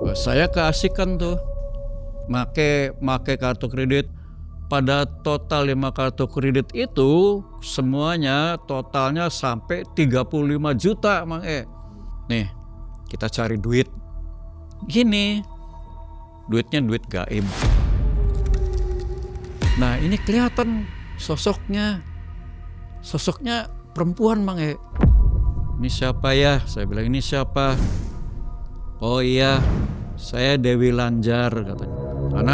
Saya keasikan tuh make kartu kredit. Pada total 5 kartu kredit itu semuanya totalnya sampai 35 juta, Mang E. Nih, kita cari duit. Gini, duitnya duit gaib. Nah, ini kelihatan sosoknya. Sosoknya perempuan, Mang E. Ini siapa ya? Saya bilang, ini siapa? Oh iya, saya Dewi Lanjar katanya.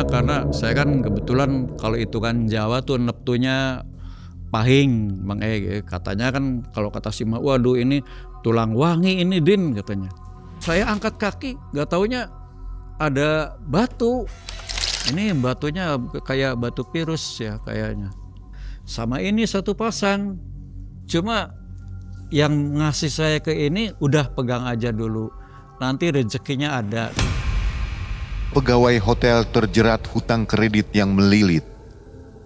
Karena saya kan kebetulan kalau itu kan Jawa tuh neptunya pahing, Bang katanya kan kalau kata si Mak, waduh ini tulang wangi ini Din katanya. Saya angkat kaki, gak taunya ada batu. Ini batunya kayak batu virus ya kayaknya. Sama ini satu pasang. Cuma yang ngasih saya ke ini udah pegang aja dulu. Nanti rezekinya ada. Pegawai hotel terjerat hutang kredit yang melilit.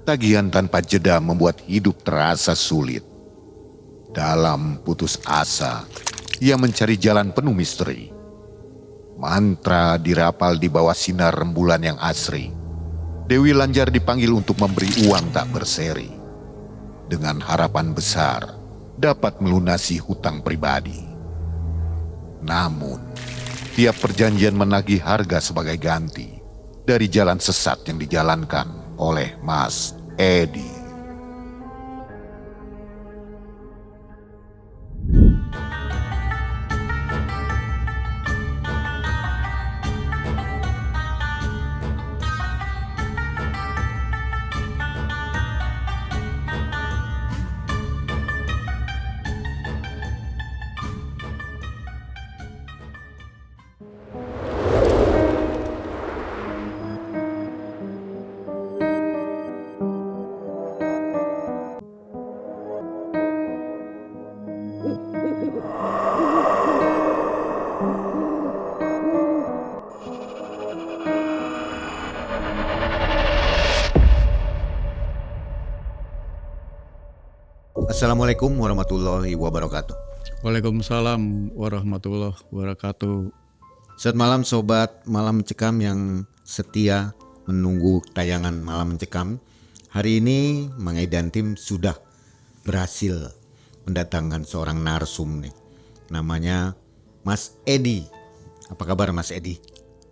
Tagihan tanpa jeda membuat hidup terasa sulit. Dalam putus asa, ia mencari jalan penuh misteri. Mantra dirapal di bawah sinar rembulan yang asri. Dewi Lanjar dipanggil untuk memberi uang tak berseri. Dengan harapan besar, dapat melunasi hutang pribadi. Namun, tiap perjanjian menagih harga sebagai ganti dari jalan sesat yang dijalankan oleh Mas Edi. Assalamualaikum warahmatullahi wabarakatuh. Waalaikumsalam warahmatullahi wabarakatuh. Selamat malam sobat Malam Mencekam yang setia menunggu tayangan Malam Mencekam. Hari ini Mang Edi dan tim sudah berhasil mendatangkan seorang narsum nih. Namanya Mas Edi. Apa kabar Mas Edi?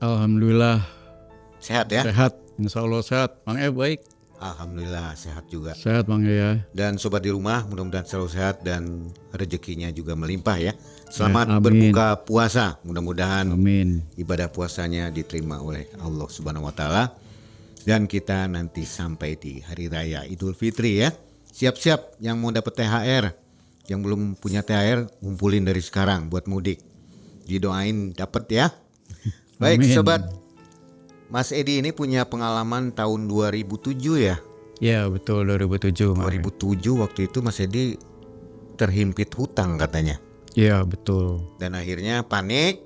Alhamdulillah Sehat ya? sehat, insya Allah sehat. Mang baik. Alhamdulillah sehat juga. Sehat Mang ya. Dan sobat di rumah mudah-mudahan selalu sehat dan rezekinya juga melimpah ya. Selamat Amin. berbuka puasa. Mudah-mudahan Amin. ibadah puasanya diterima oleh Allah Subhanahu wa taala. Dan kita nanti sampai di hari raya Idul Fitri ya. Siap-siap yang mau dapat THR. Yang belum punya THR ngumpulin dari sekarang buat mudik. Didoain dapat ya. Baik Amin. sobat. Mas Edi ini punya pengalaman tahun 2007 ya. Ya betul 2007 Mang. 2007 waktu itu Mas Edi terhimpit hutang katanya. Iya betul. Dan akhirnya panik,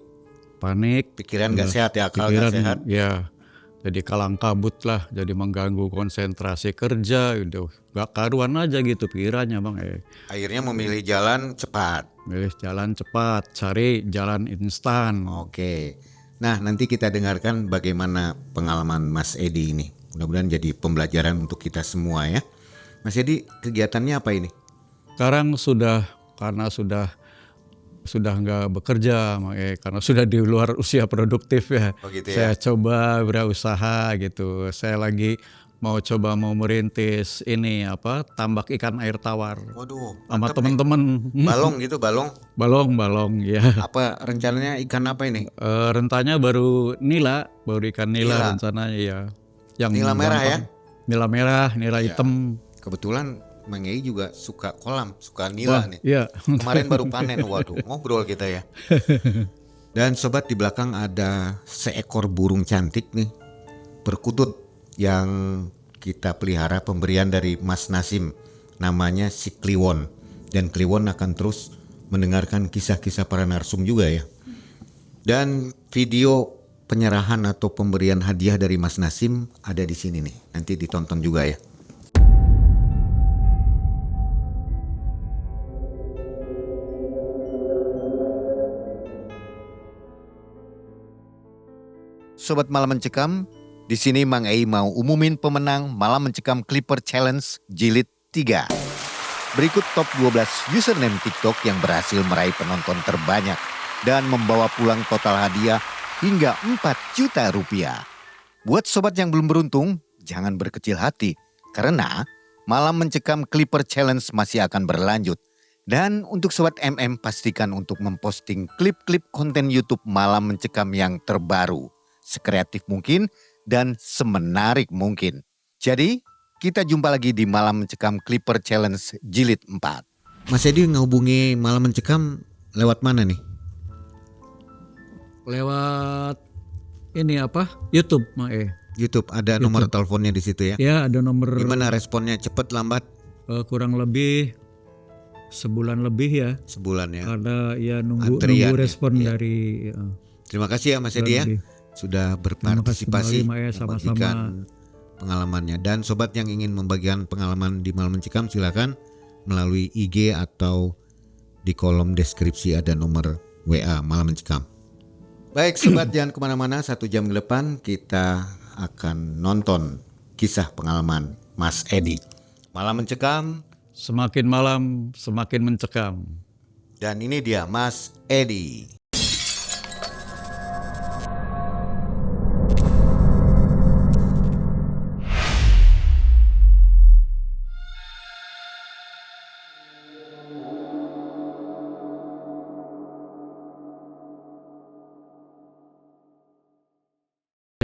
Pikiran pikiran gak sehat ya, akal gak sehat. Ya, jadi kalang kabut lah, jadi mengganggu konsentrasi kerja, udah gak karuan aja gitu pikirannya Bang. Akhirnya memilih jalan cepat. Milih jalan cepat, cari jalan instan. Oke. Nah nanti kita dengarkan bagaimana pengalaman Mas Edi ini. Mudah-mudahan jadi pembelajaran untuk kita semua ya. Mas Edi kegiatannya apa ini? Sekarang karena sudah nggak bekerja, karena sudah di luar usia produktif ya. Oh gitu Saya ya. coba berusaha gitu. Saya lagi mau merintis ini tambak ikan air tawar. Waduh, Sama mantep nih. teman-teman. Balong gitu, balong. Balong ya. Apa rencananya ikan apa ini? Rencananya baru ikan nila Nila. rencananya ya. Yang Nila merah ya? Nila merah, nila Iya. hitam. Kebetulan Mang Edi juga suka kolam, suka nila nih. Iya. Kemarin baru panen, waduh ngobrol kita ya. Dan sobat di belakang ada seekor burung cantik nih, perkutut yang kita pelihara pemberian dari Mas Nasim. Namanya si Kliwon. Dan Kliwon akan terus mendengarkan kisah-kisah para narsum juga ya. Dan video penyerahan atau pemberian hadiah dari Mas Nasim ada di sini nih. Nanti ditonton juga ya. Sobat Malam Mencekam, di sini Mang Ei mau umumin pemenang Malam Mencekam Clipper Challenge Jilid 3. Berikut top 12 username TikTok yang berhasil meraih penonton terbanyak dan membawa pulang total hadiah hingga 4 juta rupiah. Buat sobat yang belum beruntung, jangan berkecil hati karena Malam Mencekam Clipper Challenge masih akan berlanjut. Dan untuk sobat MM pastikan untuk memposting klip-klip konten YouTube Malam Mencekam yang terbaru, sekreatif mungkin dan semenarik mungkin. Jadi, kita jumpa lagi di Malam Mencekam Clipper Challenge Jilid 4. Mas Edi ngehubungi Malam Mencekam lewat mana nih? Lewat ini apa? YouTube, Mang E. YouTube, ada nomor teleponnya di situ ya? Ya, ada nomor. Gimana responnya, cepet lambat? Kurang lebih sebulan lebih ya. Sebulan ya. Karena ya nunggu Antrian ya. respon Iya. dari Terima kasih ya Mas Edi ya, lebih. sudah Terima kasih berpartisipasi kembali, Mak E, sama-sama. membagikan pengalamannya. Dan sobat yang ingin membagikan pengalaman di Malam Mencekam silakan melalui IG atau di kolom deskripsi ada nomor WA Malam Mencekam. Baik sobat, jangan kemana-mana, 1 jam ke depan kita akan nonton kisah pengalaman Mas Edi. Malam Mencekam, Semakin malam semakin mencekam. dan ini dia Mas Edi.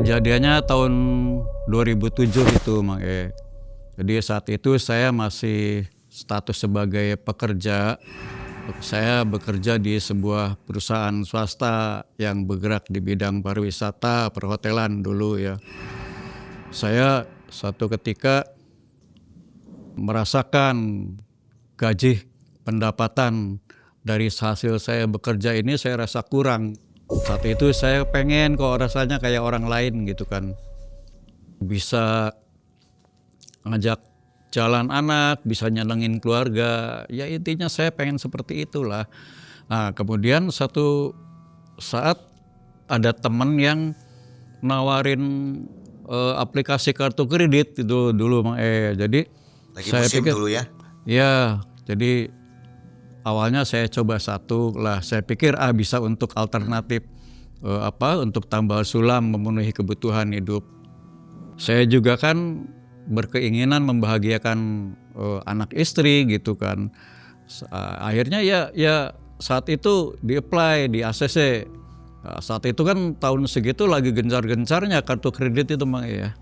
Kejadiannya tahun 2007 itu, Mang E. Jadi saat itu saya masih status sebagai pekerja. Saya bekerja di sebuah perusahaan swasta yang bergerak di bidang pariwisata, perhotelan dulu ya. Saya suatu ketika merasakan gaji pendapatan dari hasil saya bekerja ini saya rasa kurang. Saat itu saya pengen kok rasanya kayak orang lain gitu kan. Bisa ngajak jalan anak, bisa nyenengin keluarga. Ya intinya saya pengen seperti itulah. Nah kemudian satu saat ada temen yang nawarin aplikasi kartu kredit itu dulu Mang E. Jadi Lagi saya musim pikir, dulu ya. ya jadi awalnya saya coba satu lah. Saya pikir bisa untuk alternatif untuk tambal sulam memenuhi kebutuhan hidup. Saya juga kan berkeinginan membahagiakan anak istri gitu kan. Akhirnya ya saat itu di-apply di ACC. Saat itu kan tahun segitu lagi gencar-gencarnya kartu kredit itu Mang ya.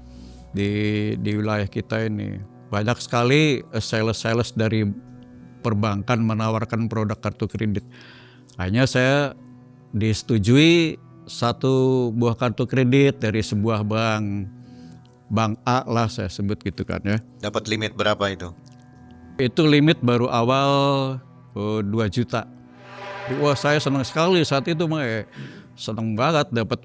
Di wilayah kita ini banyak sekali sales dari perbankan menawarkan produk kartu kredit. Akhirnya saya disetujui satu buah kartu kredit dari sebuah bank A lah saya sebut gitu kan ya. Dapat limit berapa itu? Itu limit baru awal 2 juta. Wah saya senang sekali saat itu Mang. Senang banget dapat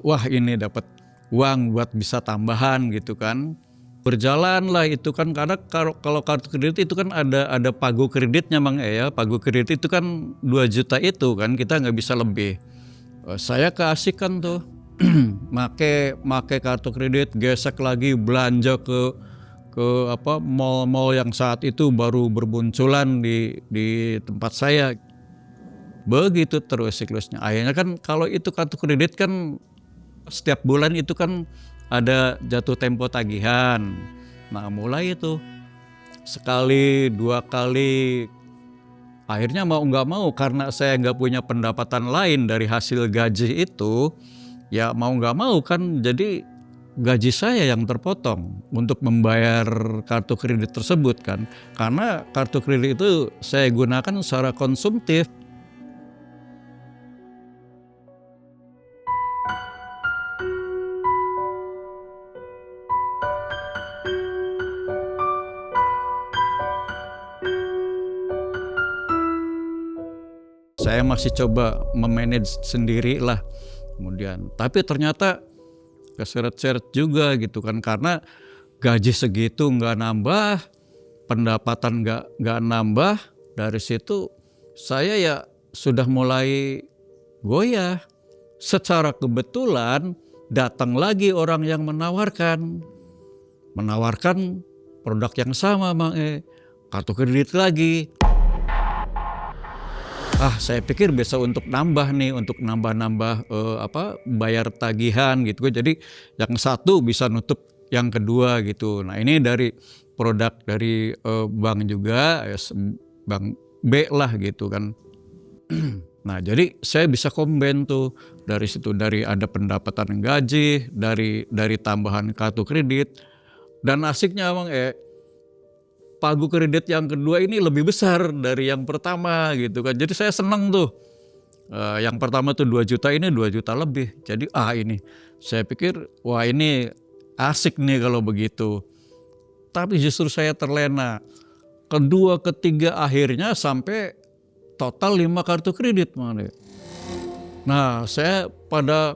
dapat uang buat bisa tambahan gitu kan. Berjalan lah itu kan karena kalau kartu kredit itu kan ada pagu kreditnya Mang ya. Pagu kredit itu kan 2 juta itu kan kita nggak bisa lebih. Saya keasikan tuh make kartu kredit, gesek lagi belanja ke mall-mall yang saat itu baru bermunculan di tempat saya. Begitu terus siklusnya. Akhirnya kan kalau itu kartu kredit kan setiap bulan itu kan ada jatuh tempo tagihan. Nah mulai itu sekali 2 kali. Akhirnya mau nggak mau karena saya nggak punya pendapatan lain dari hasil gaji itu, ya mau nggak mau kan jadi gaji saya yang terpotong untuk membayar kartu kredit tersebut kan. Karena kartu kredit itu saya gunakan secara konsumtif. Saya masih coba memanage sendiri lah kemudian. Tapi ternyata keseret-seret juga gitu kan. Karena gaji segitu nggak nambah, pendapatan nggak nambah. Dari situ saya ya sudah mulai goyah. Secara kebetulan datang lagi orang yang menawarkan produk yang sama Mang kartu kredit lagi. Saya pikir bisa untuk nambah bayar tagihan gitu. Jadi yang satu bisa nutup yang kedua gitu. Nah ini dari produk dari bank juga, bank B lah gitu kan. Nah jadi saya bisa combine tuh dari situ, dari ada pendapatan gaji, dari tambahan kartu kredit. Dan asiknya Bang pagu kredit yang kedua ini lebih besar dari yang pertama gitu kan. Jadi saya senang tuh. Yang pertama tuh 2 juta, ini 2 juta lebih. Jadi ini saya pikir wah ini asik nih kalau begitu. Tapi justru saya terlena. Kedua, ketiga akhirnya sampai total 5 kartu kredit. Nah saya pada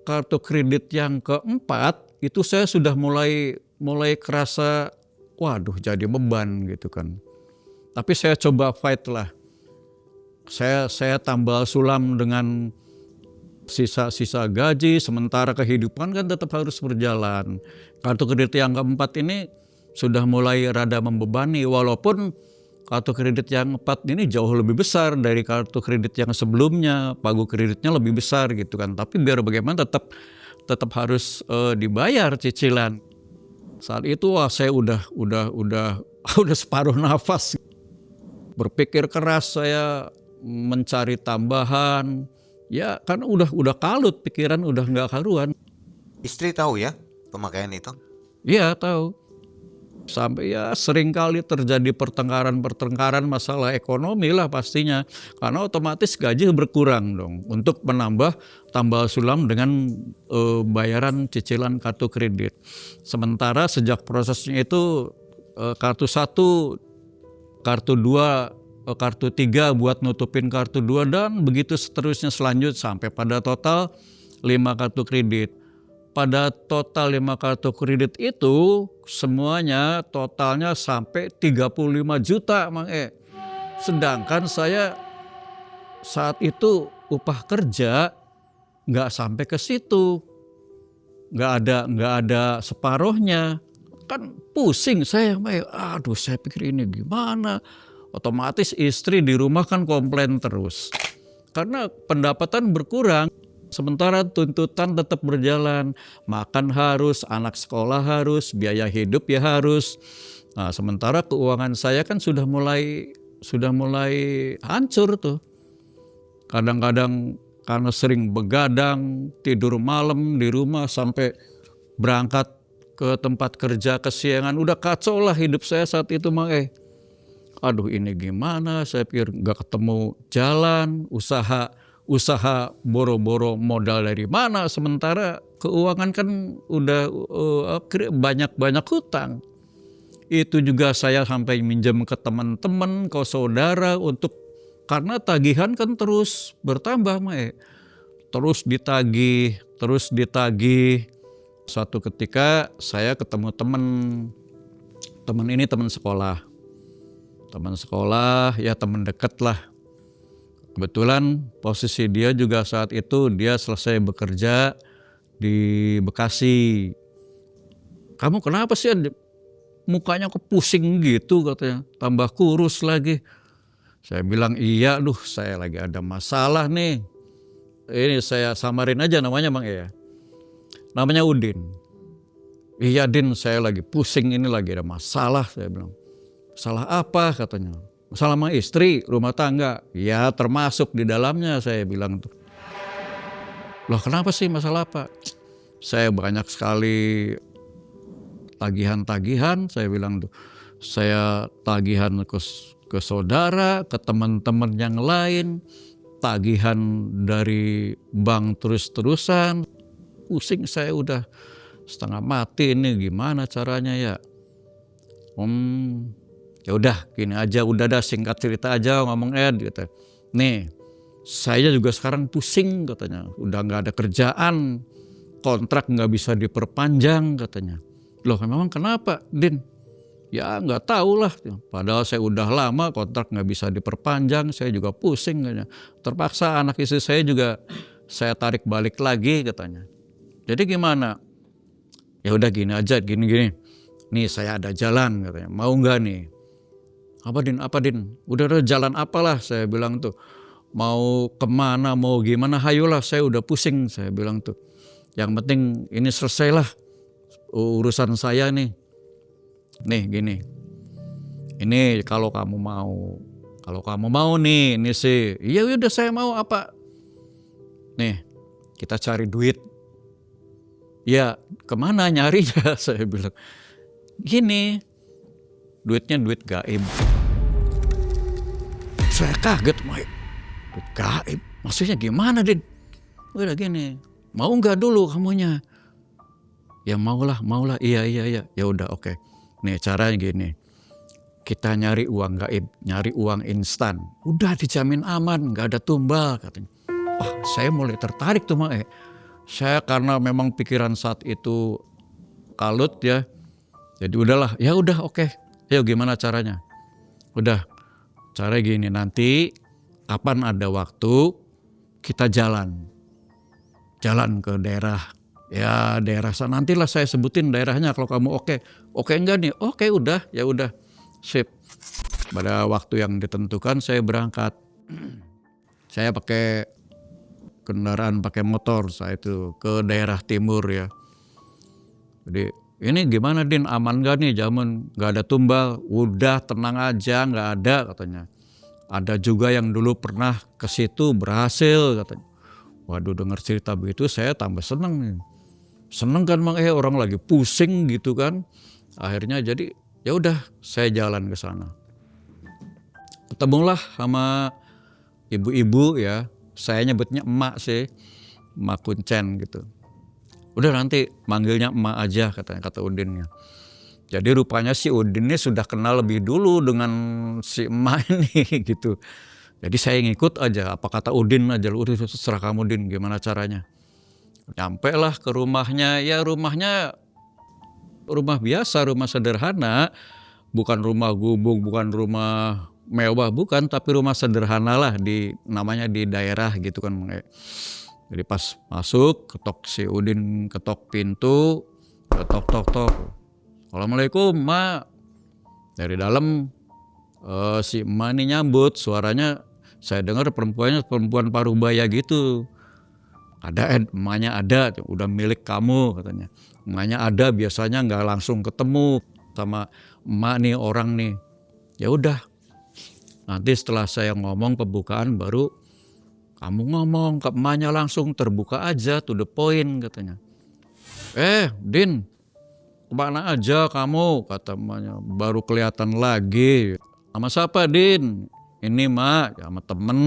kartu kredit yang keempat itu saya sudah mulai kerasa waduh jadi beban gitu kan. Tapi saya coba fight lah. Saya tambal sulam dengan sisa-sisa gaji, sementara kehidupan kan tetap harus berjalan. Kartu kredit yang keempat ini sudah mulai rada membebani, walaupun kartu kredit yang keempat ini jauh lebih besar dari kartu kredit yang sebelumnya, pagu kreditnya lebih besar gitu kan. Tapi biar bagaimana tetap harus dibayar cicilan. Saat itu saya udah separuh nafas. Berpikir keras saya mencari tambahan. Ya kan udah kalut pikiran, udah nggak karuan. Istri tahu ya pemakaian itu? Iya tahu. Sampai ya sering kali terjadi pertengkaran masalah ekonomi lah pastinya. Karena otomatis gaji berkurang dong untuk menambah tambal sulam dengan bayaran cicilan kartu kredit. Sementara sejak prosesnya itu kartu 1, kartu 2, kartu 3 buat nutupin kartu 2 dan begitu seterusnya selanjut sampai pada total 5 kartu kredit. Pada total 5 kartu kredit itu semuanya totalnya sampai 35 juta Mang Sedangkan saya saat itu upah kerja nggak sampai ke situ, nggak ada separohnya. Kan pusing saya, aduh saya pikir ini gimana. Otomatis istri di rumah kan komplain terus. Karena pendapatan berkurang. Sementara tuntutan tetap berjalan, makan harus, anak sekolah harus, biaya hidup ya harus. Nah, sementara keuangan saya kan sudah mulai hancur tuh. Kadang-kadang karena sering begadang, tidur malam di rumah sampai berangkat ke tempat kerja kesiangan, udah kacau lah hidup saya saat itu Mang Aduh ini gimana, saya pikir gak ketemu jalan, usaha boro-boro modal dari mana, sementara keuangan kan udah banyak hutang. Itu juga saya sampai minjem ke teman-teman, ke saudara karena tagihan kan terus bertambah terus ditagih. Suatu ketika saya ketemu teman ini teman sekolah ya teman dekat lah. Kebetulan posisi dia juga saat itu dia selesai bekerja di Bekasi. Kamu kenapa sih mukanya pusing gitu katanya, tambah kurus lagi. Saya bilang iya, saya lagi ada masalah nih. Ini saya samarin aja namanya Bang namanya Udin. Iya Din, saya lagi pusing ini, lagi ada masalah. Saya bilang, masalah apa katanya? Masalah sama istri, rumah tangga. Ya termasuk di dalamnya, saya bilang tuh. Loh kenapa sih, masalah apa? Saya banyak sekali tagihan-tagihan, saya bilang tuh. Saya tagihan ke saudara, ke teman-teman yang lain. Tagihan dari bank terus-terusan. Pusing saya udah setengah mati ini, gimana caranya ya? Ya udah gini aja, udah dah singkat cerita aja ngomong gitu. Nih saya juga sekarang pusing katanya, udah nggak ada kerjaan, kontrak nggak bisa diperpanjang katanya. Loh memang kenapa Din? Ya nggak tahu lah, padahal saya udah lama kontrak nggak bisa diperpanjang, saya juga pusing katanya. Terpaksa anak istri saya juga saya tarik balik lagi katanya. Jadi gimana? Ya udah gini aja, gini. Nih saya ada jalan katanya. Mau nggak nih? Apa Din? Udah jalan apalah saya bilang tuh. Mau kemana, mau gimana, hayolah saya udah pusing saya bilang tuh. Yang penting ini selesailah urusan saya nih. Nih gini. Ini kalau kamu mau nih, ini sih. Iya udah saya mau apa? Nih, kita cari duit. Ya, kemana nyarinya? Saya bilang. Gini, duitnya duit gaib. Saya kaget, Mai. Duit gaib? Maksudnya gimana, Din? Udah gini, mau nggak dulu kamunya? Ya maulah. Iya. Ya udah oke. Nih caranya gini. Kita nyari uang gaib, nyari uang instan. Udah dijamin aman, nggak ada tumbal katanya. Wah, saya mulai tertarik tuh, Mae. Saya karena memang pikiran saat itu kalut ya. Jadi udahlah, ya udah oke. Ayo gimana caranya? Udah, cara gini, nanti kapan ada waktu kita jalan ke daerah. Ya daerah sana, nantilah saya sebutin daerahnya kalau kamu oke. Oke enggak nih? Oke udah, ya udah. Sip. Pada waktu yang ditentukan saya berangkat. Saya pakai kendaraan, pakai motor saya itu ke daerah timur ya. Jadi ini gimana Din, aman gak nih zaman gak ada tumbal? Udah tenang aja, gak ada katanya. Ada juga yang dulu pernah ke situ berhasil katanya. Waduh, dengar cerita begitu saya tambah seneng nih. Seneng kan Mang, orang lagi pusing gitu kan. Akhirnya jadi ya udah saya jalan ke sana. Ketemulah sama ibu-ibu ya. Saya nyebutnya emak sih. Emak Kuncen gitu. Udah nanti manggilnya emak aja katanya, kata Udinnya. Jadi rupanya si Udin ini sudah kenal lebih dulu dengan si emak ini gitu. Jadi saya ngikut aja, apa kata Udin aja, udah terserah kamu Din, gimana caranya. Nyampe lah ke rumahnya, ya rumahnya rumah biasa, rumah sederhana, bukan rumah gubuk, bukan rumah mewah, bukan, tapi rumah sederhana lah, namanya di daerah gitu kan. Jadi pas masuk, si Udin ketok pintu, tok. Assalamualaikum Mak. Dari dalam si emak ini nyambut, suaranya saya dengar perempuan paruh baya gitu. Ada emaknya ada, udah milik kamu katanya. Emaknya ada, biasanya nggak langsung ketemu sama emak nih orang nih. Ya udah, nanti setelah saya ngomong pembukaan baru kamu ngomong ke emaknya langsung, terbuka aja, to the point katanya. Din, kemana aja kamu, kata emaknya. Baru kelihatan lagi. Sama siapa Din? Ini Mak, sama temen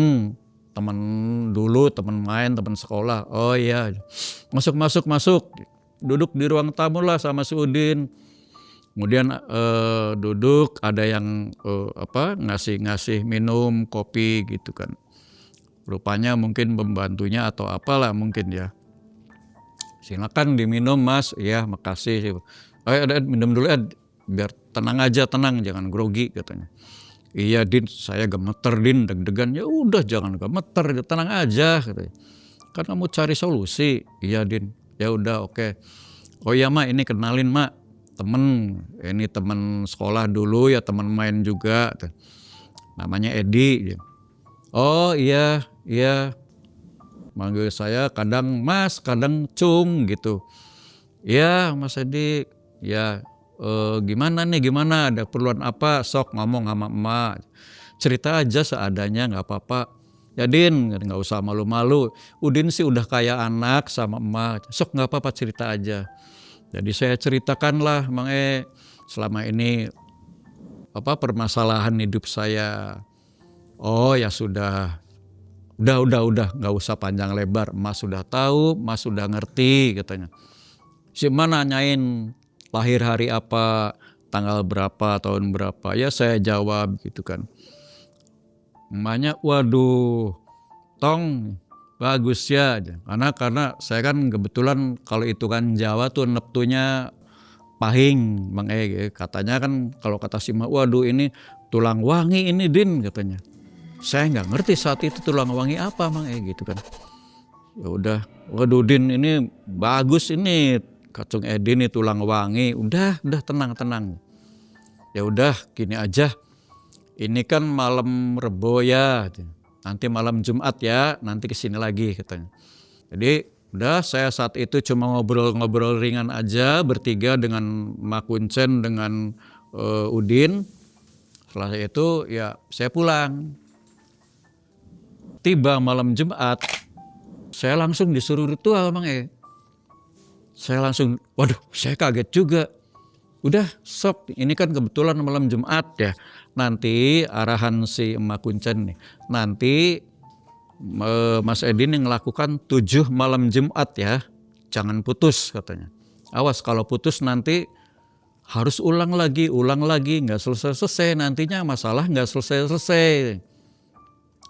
dulu, temen main, temen sekolah. Oh iya, masuk. Duduk di ruang tamu lah sama si Udin. Kemudian duduk, ada yang ngasih minum kopi gitu kan. Rupanya mungkin pembantunya atau apalah mungkin ya. Silakan diminum Mas. Iya, makasih. Minum dulu ya, biar tenang aja, jangan grogi katanya. Iya Din, saya gemeter Din, deg-degan. Ya udah jangan gemeter, tenang aja katanya. Kan kamu cari solusi. Iya Din, ya udah oke. Oh iya Mak, ini kenalin Mak, ini temen sekolah dulu ya, temen main juga. Namanya Edi. Oh iya. Manggil saya kadang Mas, kadang Cung gitu. Iya Mas Edi, ya. Gimana ada perluan apa, sok ngomong sama emak, cerita aja seadanya, nggak apa-apa. Ya Din, nggak usah malu-malu, Udin sih udah kayak anak sama emak, sok nggak apa-apa cerita aja. Jadi saya ceritakan lah Mang selama ini permasalahan hidup saya. Oh ya sudah nggak usah panjang lebar, emak sudah tahu, emak sudah ngerti katanya. Si emak nanyain lahir hari apa, tanggal berapa, tahun berapa. Ya saya jawab gitu kan. Emaknya, waduh, Tong, bagus ya. Karena saya kan kebetulan kalau hitungan Jawa tuh neptunya pahing, Bang katanya kan kalau kata si emak, waduh ini tulang wangi ini Din katanya. Saya nggak ngerti saat itu tulang wangi apa Bang gitu kan. Ya udah, waduh Din ini bagus ini Kacung Edi nih tulang wangi. Udah tenang. Ya udah gini aja. Ini kan malam Rebo ya. Nanti malam Jumat ya, nanti kesini lagi katanya. Jadi udah saya saat itu cuma ngobrol-ngobrol ringan aja bertiga dengan Mak Kuncen dengan Udin. Setelah itu ya saya pulang. Tiba malam Jumat, saya langsung disuruh ritual Mang E. Saya langsung, waduh saya kaget juga. Udah sok, ini kan kebetulan malam Jumat ya. Nanti arahan si Emak Kuncen nih. Nanti Mas Edin yang melakukan 7 malam Jumat ya. Jangan putus katanya. Awas kalau putus nanti harus ulang lagi, nggak selesai-selesai. Nantinya masalah nggak selesai-selesai.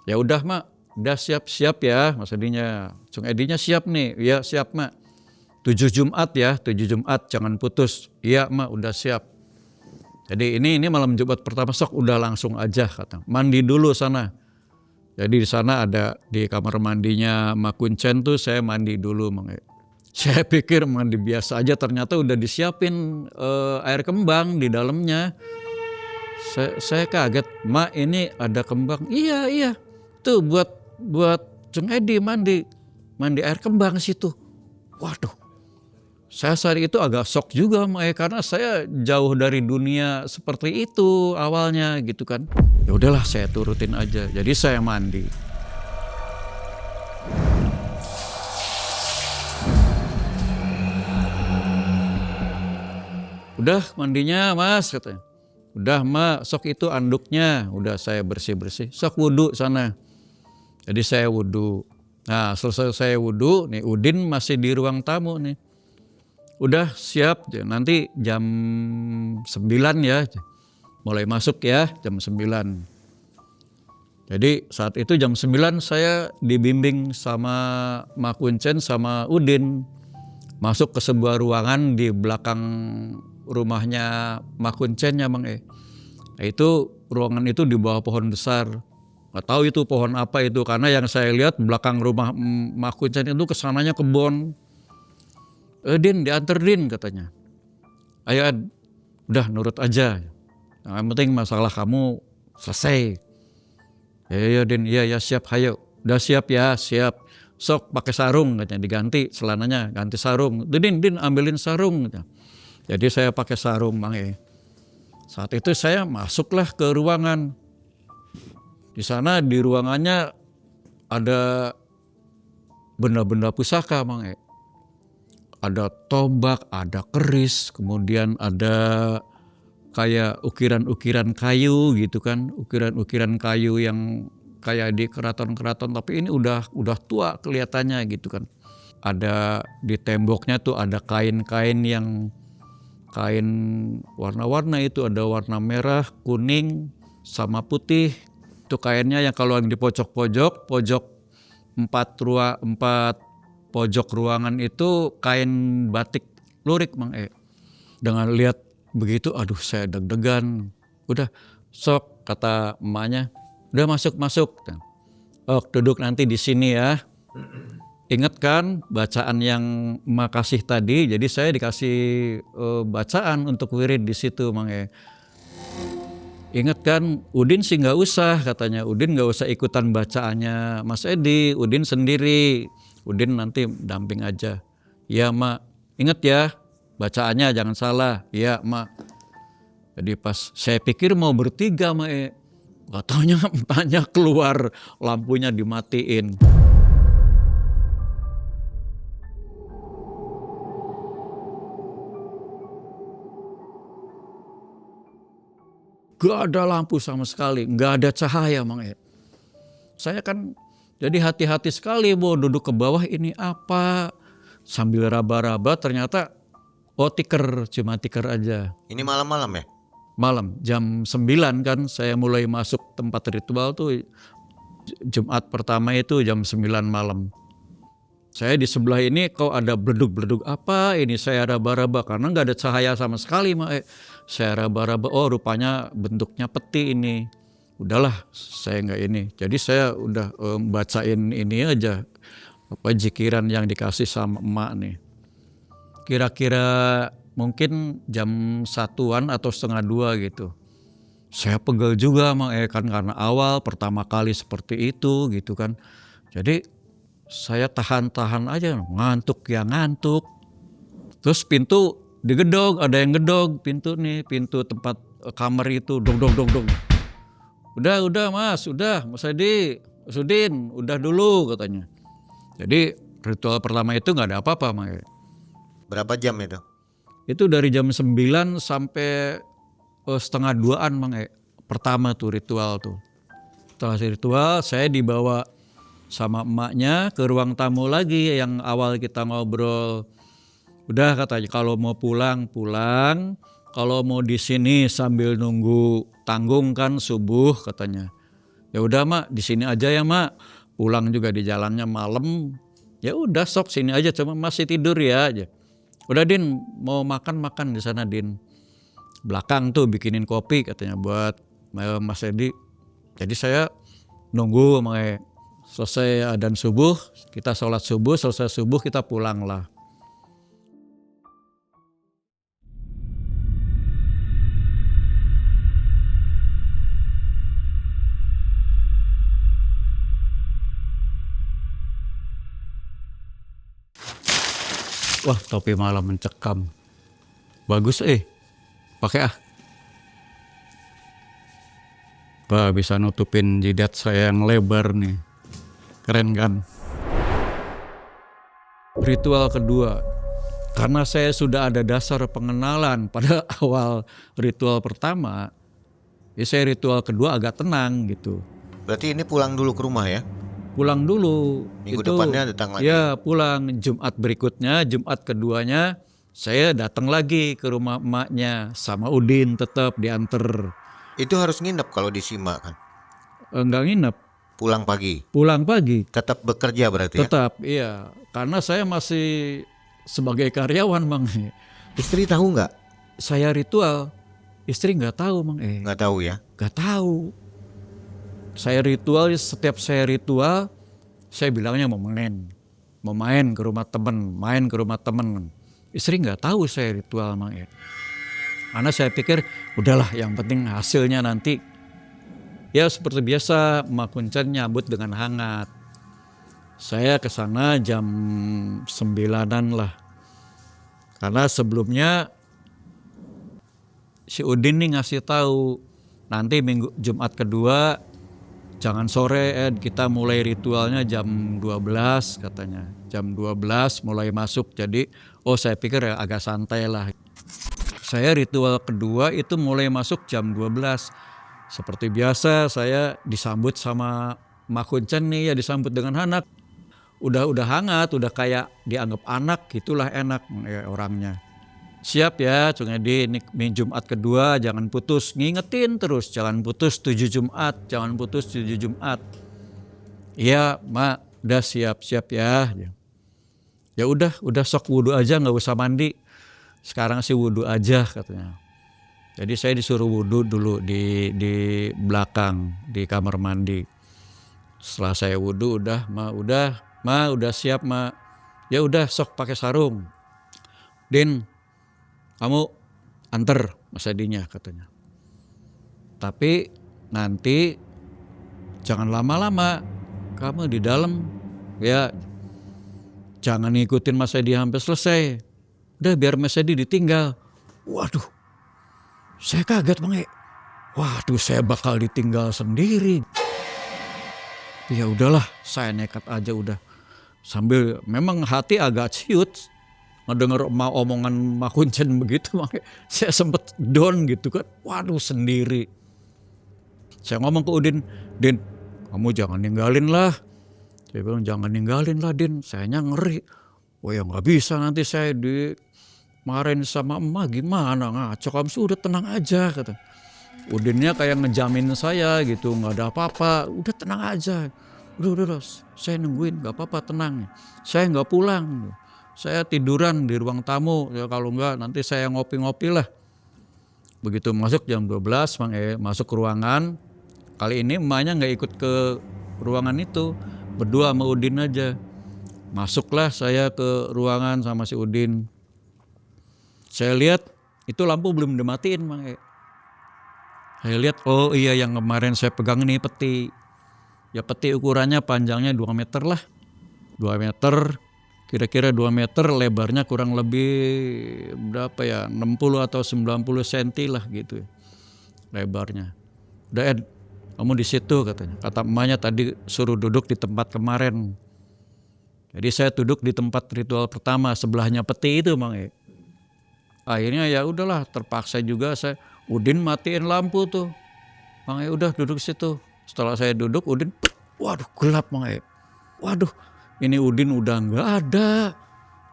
Ya udah Mak, udah siap-siap ya Mas Edinya. Cung Edinya siap nih, ya siap Mak. 7 Jumat ya, 7 Jumat jangan putus. Iya Mak udah siap. Jadi ini malam Jumat pertama sok udah langsung aja kata. Mandi dulu sana. Jadi di sana ada di kamar mandinya Mak Kuncen tuh saya mandi dulu Mang. Saya pikir mandi biasa aja ternyata udah disiapin air kembang di dalamnya. Saya kaget, Mak ini ada kembang. Iya. Tuh buat Cung Edi mandi air kembang situ. Waduh. Saya saat itu agak shock juga karena saya jauh dari dunia seperti itu awalnya gitu kan. Ya udahlah saya turutin aja. Jadi saya mandi. Udah mandinya Mas katanya. Udah Mak, sok itu anduknya. Udah saya bersih-bersih. Sok wudhu sana. Jadi saya wudhu. Nah selesai saya wudhu, nih Udin masih di ruang tamu nih. Udah siap, nanti jam 9 ya, mulai masuk ya jam 9. Jadi saat itu jam 9 saya dibimbing sama Mak Kuncen sama Udin. Masuk ke sebuah ruangan di belakang rumahnya Mak Kuncennya Mang E. Nah, itu ruangan itu di bawah pohon besar. Gak tahu itu pohon apa itu, karena yang saya lihat belakang rumah Mak Kuncen itu kesananya kebon. Din diantar Din katanya. Ayo Ed, udah nurut aja. Yang penting masalah kamu selesai. Ya Din, iya siap, ayo. Udah siap ya, siap. Sok pakai sarung katanya, diganti celananya, ganti sarung. Din ambilin sarung katanya. Jadi saya pakai sarung Mang E. Saat itu saya masuklah ke ruangan. Di sana di ruangannya ada benda-benda pusaka Mang E. Ada tombak, ada keris, kemudian ada kayak ukiran-ukiran kayu gitu kan, ukiran-ukiran kayu yang kayak di keraton-keraton, tapi ini udah tua kelihatannya gitu kan. Ada di temboknya tuh ada kain-kain yang kain warna-warna itu, ada warna merah, kuning, sama putih. Itu kainnya yang kalau yang di pojok empat pojok ruangan itu kain batik lurik Mang E. Dengan lihat begitu, aduh saya deg-degan. Udah sok kata emaknya, udah masuk. Oh duduk nanti di sini ya. Ingat kan bacaan yang emak kasih tadi. Jadi saya dikasih bacaan untuk wirid di situ Mang E. Ingat kan, Udin sih nggak usah katanya. Udin nggak usah ikutan bacaannya Mas Edi. Udin sendiri. Udin nanti damping aja. Iya Mak, ingat ya bacaannya jangan salah. Iya Mak. Jadi pas saya pikir mau bertiga Mak, gak taunya emaknya keluar, lampunya dimatiin. Gak ada lampu sama sekali, gak ada cahaya Mang E. Saya kan jadi hati-hati sekali mau duduk ke bawah ini apa. Sambil raba-raba ternyata cuma tiker aja. Ini malam-malam ya? Malam, jam 9 kan saya mulai masuk tempat ritual tuh. Jumat pertama itu jam 9 malam. Saya di sebelah ini kok ada bleduk-bleduk apa ini, saya raba-raba karena gak ada cahaya sama sekali Mak. Saya raba-raba, oh rupanya bentuknya peti ini. Udahlah saya nggak ini. Jadi saya udah bacain ini aja. jikiran yang dikasih sama emak nih. Kira-kira mungkin jam 1-an atau setengah 2 gitu. Saya pegel juga Mang kan karena awal pertama kali seperti itu gitu kan. Jadi saya tahan-tahan aja, ngantuk ya ngantuk. Terus pintu digedog, ada yang gedog pintu nih, pintu tempat kamar itu dong dong dong dong. Udah Mas Edi, Mas Udin, udah dulu katanya. Jadi ritual pertama itu nggak ada apa-apa Mang. Berapa jam itu? Itu dari jam 9 sampai setengah 2-an Mang. Pertama tuh ritual tuh. Setelah ritual saya dibawa sama emaknya ke ruang tamu lagi yang awal kita ngobrol. Udah katanya kalau mau pulang, kalau mau di sini sambil nunggu tanggung kan subuh katanya. Ya udah Mak, di sini aja ya Mak. Pulang juga di jalannya malam. Ya udah sok sini aja, cuma masih tidur ya aja. Udah Din, mau makan di sana Din. Belakang tuh bikinin kopi katanya buat Mas Edi. Jadi saya nunggu selesai adzan subuh, kita sholat subuh, selesai subuh kita pulang lah. Wah, topi malah mencekam. Bagus pakai Bah, bisa nutupin jidat saya yang lebar nih. Keren kan? Ritual kedua. Karena saya sudah ada dasar pengenalan pada awal ritual pertama, ya saya ritual kedua agak tenang gitu. Berarti ini pulang dulu ke rumah ya? Pulang dulu. Minggu depannya datang lagi? Ya pulang. Jumat berikutnya, Jumat keduanya saya datang lagi ke rumah emaknya sama Udin, tetap diantar. Itu harus nginep kalau di Sima kan? Enggak nginep. Pulang pagi? Pulang pagi. Tetap bekerja berarti ya? Tetap, iya. Karena saya masih sebagai karyawan Mang. Istri tahu nggak? Saya ritual. Istri nggak tahu Mang. Nggak tahu ya? Nggak tahu. Saya ritual, setiap saya ritual, saya bilangnya mau main ke rumah temen. Istri nggak tahu saya ritual Mang. Karena saya pikir udahlah yang penting hasilnya nanti. Ya seperti biasa Mak Kuncen nyambut dengan hangat. Saya ke sana jam 9-an lah. Karena sebelumnya si Udin nih ngasih tahu nanti Jumat kedua jangan sore kita mulai ritualnya jam 12 katanya. Jam 12 mulai masuk, jadi saya pikir ya agak santai lah. Saya ritual kedua itu mulai masuk jam 12. Seperti biasa saya disambut sama Mak Kuncen nih ya, disambut dengan hangat. Udah hangat, udah kayak dianggap anak gitulah, enak ya orangnya. Siap ya Cung Edi, ini Jumat kedua jangan putus, ngingetin terus jangan putus 7 Jumat, jangan putus 7 Jumat. Iya Mak, udah siap ya. Ya udah sok wudhu aja, nggak usah mandi. Sekarang sih wudhu aja katanya. Jadi saya disuruh wudhu dulu di belakang di kamar mandi. Setelah saya wudhu udah siap Ma. Ya udah sok pakai sarung. Din, kamu anter Mas Edinya katanya. Tapi nanti jangan lama-lama. Kamu di dalam ya. Jangan ngikutin Mas Edi sampai selesai. Udah biar Mas Edi ditinggal. Waduh. Saya kaget Bang. Waduh, saya bakal ditinggal sendiri. Ya udahlah, saya nekat aja udah. Sambil memang hati agak ciut ngedenger omongan Mak Kuncen begitu, Bang. Saya sempet down gitu kan. Waduh, sendiri. Saya ngomong ke Udin, Din, kamu jangan ninggalin lah. Saya bilang jangan ninggalin lah Din, sayanya ngeri. Oh ya nggak bisa, nanti saya dimarahin sama emak gimana, ngaco, kamu sudah tenang aja kata. Udinnya kayak ngejamin saya gitu, nggak ada apa-apa, udah tenang aja. Udah, saya nungguin, nggak apa-apa, tenang. Saya nggak pulang, saya tiduran di ruang tamu, ya kalau nggak nanti saya ngopi-ngopi lah. Begitu masuk jam 12, masuk ke ruangan. Kali ini emaknya nggak ikut ke ruangan itu, berdua sama Udin aja. Masuklah saya ke ruangan sama si Udin. Saya lihat itu lampu belum dimatiin Mang E. Saya lihat, oh iya yang kemarin saya pegang ini peti. Ya peti ukurannya panjangnya 2 meter lah. 2 meter, kira-kira 2 meter, lebarnya kurang lebih berapa ya, 60 atau 90 cm lah gitu lebarnya. Udah Ed, kamu di situ katanya. Kata emaknya tadi suruh duduk di tempat kemarin. Jadi saya duduk di tempat ritual pertama, sebelahnya peti itu Mang E. Akhirnya ya udahlah, terpaksa juga saya. Udin matiin lampu tuh. Mang E udah duduk situ. Setelah saya duduk, Udin, waduh gelap Mang E. Waduh, ini Udin udah nggak ada.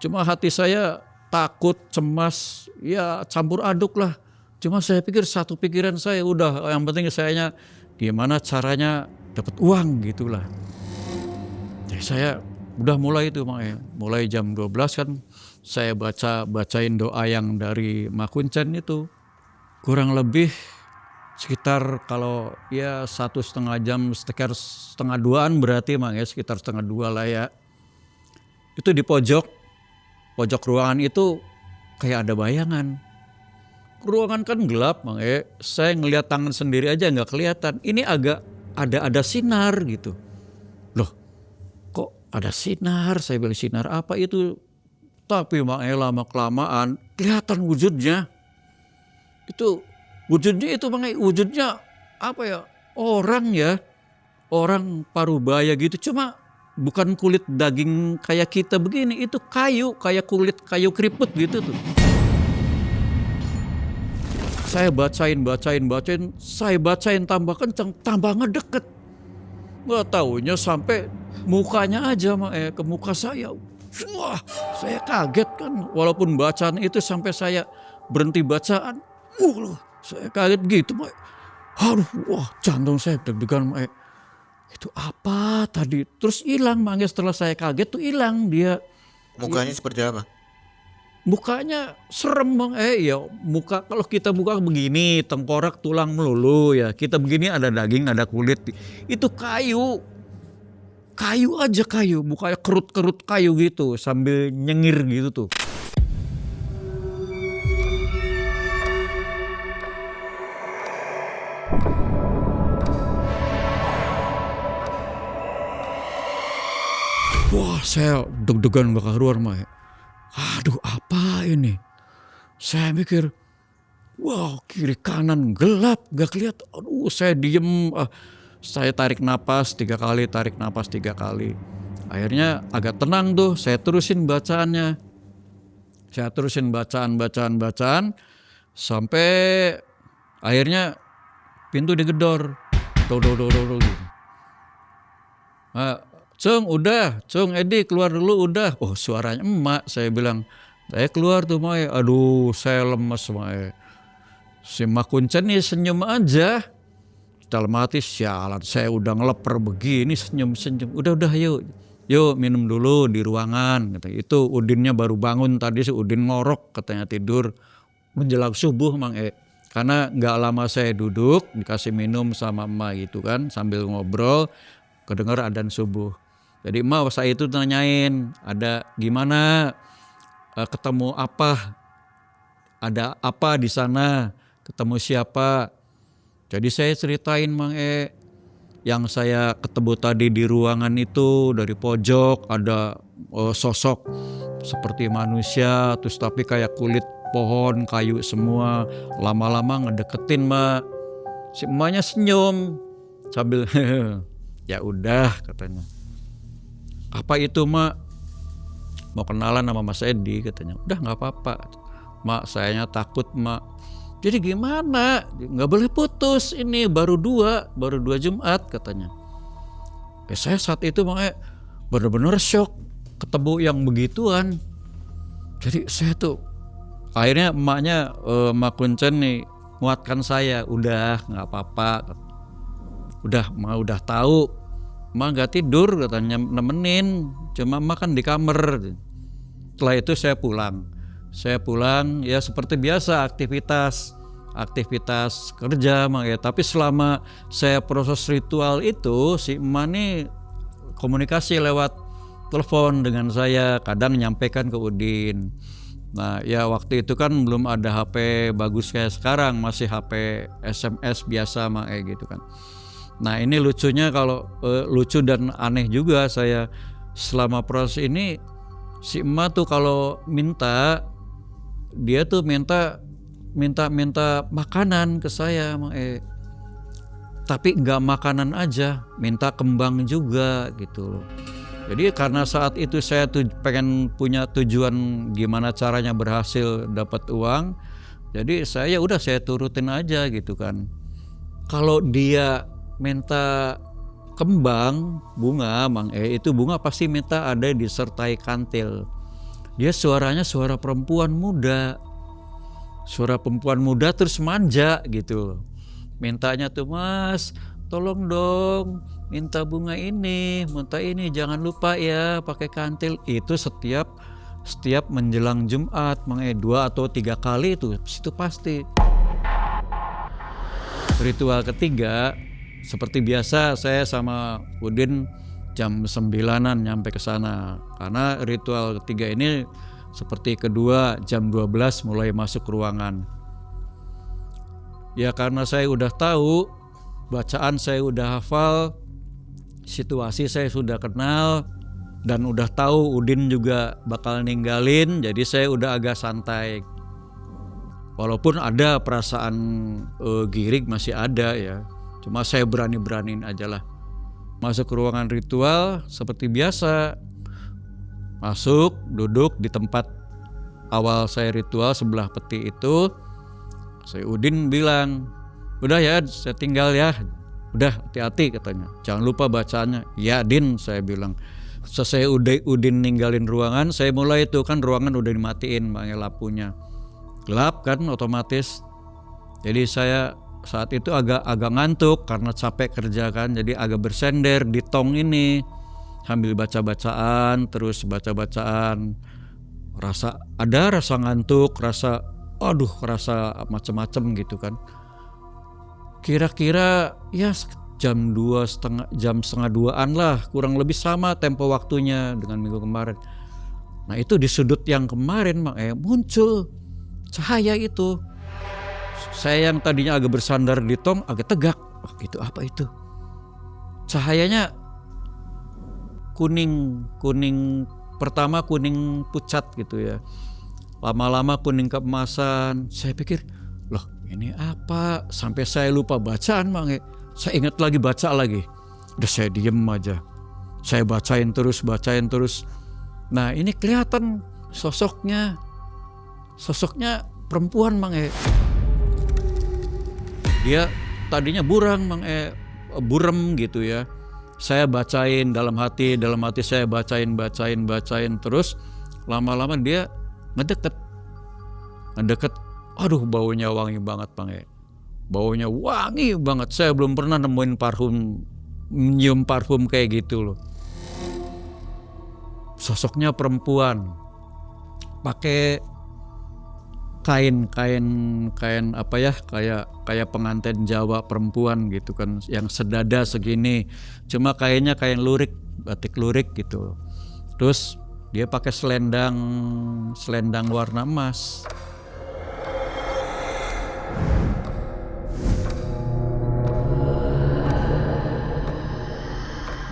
Cuma hati saya takut, cemas, ya campur aduk lah. Cuma saya pikir satu pikiran saya udah, yang penting sayanya gimana caranya dapat uang gitulah. Jadi saya udah mulai itu Mang E. Mulai jam 12 kan saya bacain doa yang dari Ma Kuncen itu. Kurang lebih sekitar kalau ya 1,5 jam, sekitar 1,5 berarti Mang ya, sekitar 1,5 lah ya. Itu di pojok ruangan itu kayak ada bayangan. Ruangan kan gelap Mang ya, saya ngelihat tangan sendiri aja nggak kelihatan. Ini agak ada sinar gitu. Loh kok ada sinar? Saya bilang sinar apa itu? Tapi Mang lama kelamaan kelihatan wujudnya. Itu wujudnya itu Mang, wujudnya apa ya, orang ya, orang parubaya gitu, cuma bukan kulit daging kayak kita begini, itu kayu, kayak kulit kayu keriput gitu tuh. Saya bacain, saya bacain tambah kencang, tambah ngedeket. Nggak taunya sampai mukanya aja Mang, ke muka saya. Wah, saya kaget kan, walaupun bacaan itu sampai saya berhenti bacaan. Saya kaget gitu, Mak. Aduh, wah jantung saya deg-degan, Mak. Itu apa tadi? Terus hilang, Mak. Setelah saya kaget tuh hilang dia. Mukanya seperti apa? Mukanya serem, Mak. Ya muka kalau kita buka begini, tengkorak tulang melulu ya. Kita begini ada daging, ada kulit. Itu kayu. Kayu aja kayu, mukanya kerut-kerut kayu gitu sambil nyengir gitu tuh. Wah, saya deg-degan bakal keluar Mak. Aduh, apa ini? Saya mikir, wah kiri kanan gelap, gak kelihatan. Aduh, saya diem. Saya tarik napas 3 kali, tarik napas 3 kali. Akhirnya agak tenang tuh, saya terusin bacaannya. Saya terusin bacaan. Sampai akhirnya pintu digedor. Do. Cung udah, Cung Edi keluar dulu udah. Oh suaranya emak, saya bilang. Saya keluar tuh Mae, aduh saya lemes Mae. Si Ma Kuncen nih senyum aja. Dalam hati sialan, saya udah ngeleper begini senyum-senyum. Udah yuk minum dulu di ruangan. Itu Udinnya baru bangun tadi, si Udin ngorok katanya tidur menjelang subuh Mang Karena gak lama saya duduk dikasih minum sama emak gitu kan sambil ngobrol kedengar adzan subuh. Jadi emak saya itu nanyain ada gimana, ketemu apa, ada apa di sana, ketemu siapa. Jadi saya ceritain Mang yang saya ketemu tadi di ruangan itu dari pojok ada sosok seperti manusia terus tapi kayak kulit pohon kayu semua, lama-lama ngedeketin Mak. Si emaknya senyum sambil ya udah katanya. Apa itu Mak? Mau kenalan sama Mas Edi katanya. Udah gak apa-apa. Mak sayanya takut Mak. Jadi gimana? Gak boleh putus ini baru dua Jumat katanya. Saya saat itu Mak benar-benar shock ketemu yang begituan. Jadi saya tuh akhirnya emaknya Ma Kuncen nih nguatkan saya. Udah gak apa-apa. Udah tahu. Emak gak tidur katanya nemenin, cuma emak kan di kamar. Setelah itu saya pulang ya seperti biasa aktivitas kerja Mak ya. Tapi selama saya proses ritual itu si emak nih komunikasi lewat telepon dengan saya, kadang nyampaikan ke Udin. Nah ya waktu itu kan belum ada HP bagus kayak sekarang, masih HP SMS biasa mah kayak gitu kan. Nah ini lucunya, kalau lucu dan aneh juga saya selama proses ini, si emak tuh kalau minta, dia tuh minta makanan ke saya Mang tapi nggak makanan aja, minta kembang juga gitu loh. Jadi karena saat itu saya tuh pengen punya tujuan gimana caranya berhasil dapat uang, jadi saya udah saya turutin aja gitu kan. Kalau dia minta kembang bunga Mang itu bunga pasti minta ada disertai kantil. Dia suaranya suara perempuan muda, terus manja gitu. Mintanya tuh, Mas tolong dong minta bunga ini, minta ini, jangan lupa ya pakai kantil. Itu setiap menjelang Jumat Mang 2 atau 3 kali itu pasti. Ritual ketiga seperti biasa, saya sama Udin jam 9-an nyampe ke sana. Karena ritual ketiga ini seperti kedua, jam 12 mulai masuk ruangan. Ya karena saya udah tahu, bacaan saya udah hafal, situasi saya sudah kenal, dan udah tahu Udin juga bakal ninggalin, jadi saya udah agak santai. Walaupun ada perasaan girig masih ada ya, cuma saya berani-beraniin aja lah. Masuk ke ruangan ritual seperti biasa, masuk duduk di tempat awal saya ritual sebelah peti itu. Saya Udin bilang, udah ya saya tinggal ya, udah hati-hati katanya, jangan lupa bacanya. Ya Din, saya bilang. Selesai Udin ninggalin ruangan, saya mulai itu kan ruangan udah dimatiin pakai lampunya, gelap kan otomatis. Jadi saya saat itu agak ngantuk karena capek kerja kan, jadi agak bersender di tong ini sambil baca-bacaan, rasa ngantuk, rasa macem-macem gitu kan. Kira-kira ya jam 2:30, jam setengah 2-an lah, kurang lebih sama tempo waktunya dengan minggu kemarin. Nah itu di sudut yang kemarin muncul cahaya itu. Saya yang tadinya agak bersandar di tong agak tegak. Gitu apa itu? Cahayanya kuning pertama kuning pucat gitu ya. Lama-lama kuning keemasan. Saya pikir, loh ini apa? Sampai saya lupa bacaan Mang. Saya ingat lagi, baca lagi. Udah saya diem aja. Saya bacain terus. Nah ini kelihatan sosoknya perempuan Mang. Dia tadinya burem gitu ya. Saya bacain dalam hati saya bacain terus. Lama-lama dia ngedeket. Aduh baunya wangi banget Bang. Baunya wangi banget. Saya belum pernah nemuin nyium parfum kayak gitu loh. Sosoknya perempuan. Pakai kain apa ya, kayak pengantin Jawa perempuan gitu kan, yang sedada segini. Cuma kainnya kain lurik, batik lurik gitu. Terus dia pakai selendang warna emas.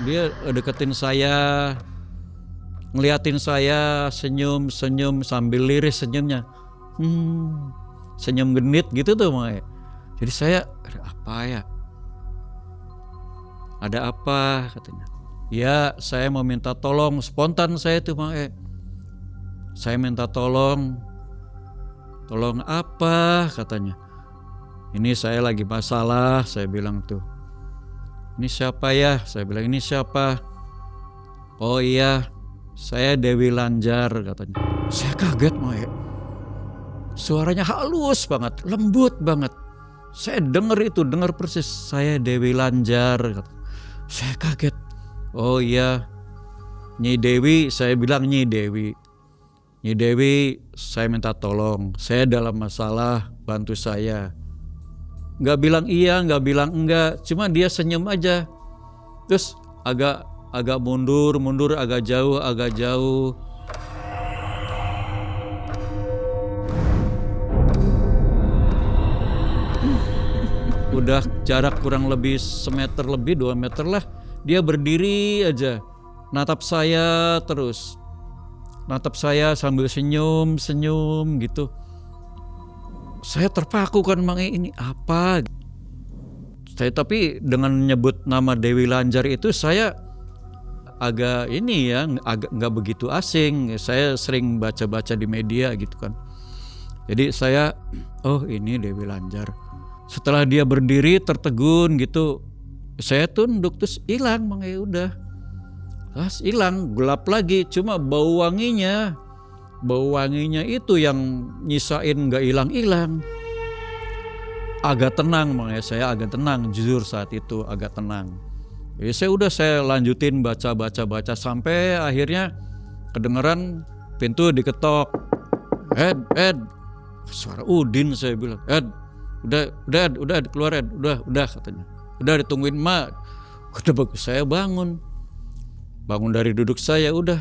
Dia deketin saya, ngeliatin saya, senyum sambil liris senyumnya. Senyum genit gitu tuh Mae. Jadi saya, ada apa katanya. Ya saya mau minta tolong, spontan saya tuh Mae. Saya minta tolong apa katanya. Ini saya lagi masalah, saya bilang tuh. Ini siapa ya? Saya bilang, ini siapa? Oh iya, saya Dewi Lanjar katanya. Saya kaget Mae. Suaranya halus banget, lembut banget. Saya dengar persis, saya Dewi Lanjar. Saya kaget. Oh iya, Nyi Dewi, saya bilang Nyi Dewi. Nyi Dewi, saya minta tolong. Saya dalam masalah, bantu saya. Nggak bilang iya, nggak bilang enggak. Cuma dia senyum aja. Terus agak agak mundur, agak jauh. Udah jarak kurang lebih semeter lebih, 2 meter lah. Dia berdiri aja, natap saya terus. Natap saya sambil senyum gitu. Saya terpaku kan, Mang ini apa? Saya tapi dengan nyebut nama Dewi Lanjar itu saya agak agak nggak begitu asing. Saya sering baca-baca di media gitu kan. Jadi saya, oh ini Dewi Lanjar. Setelah dia berdiri tertegun gitu, saya tunduk terus hilang, Mang udah. Terus hilang, gelap lagi, cuma bau wanginya itu yang nyisain nggak hilang. Agak tenang, Mang saya agak tenang, jujur saat itu agak tenang. Jadi saya lanjutin baca sampai akhirnya kedengeran pintu diketok. Ed, suara Udin, saya bilang, Ed, udah keluar Ed, udah katanya. Udah ditungguin Mak. Udah bagus, saya bangun dari duduk saya, udah.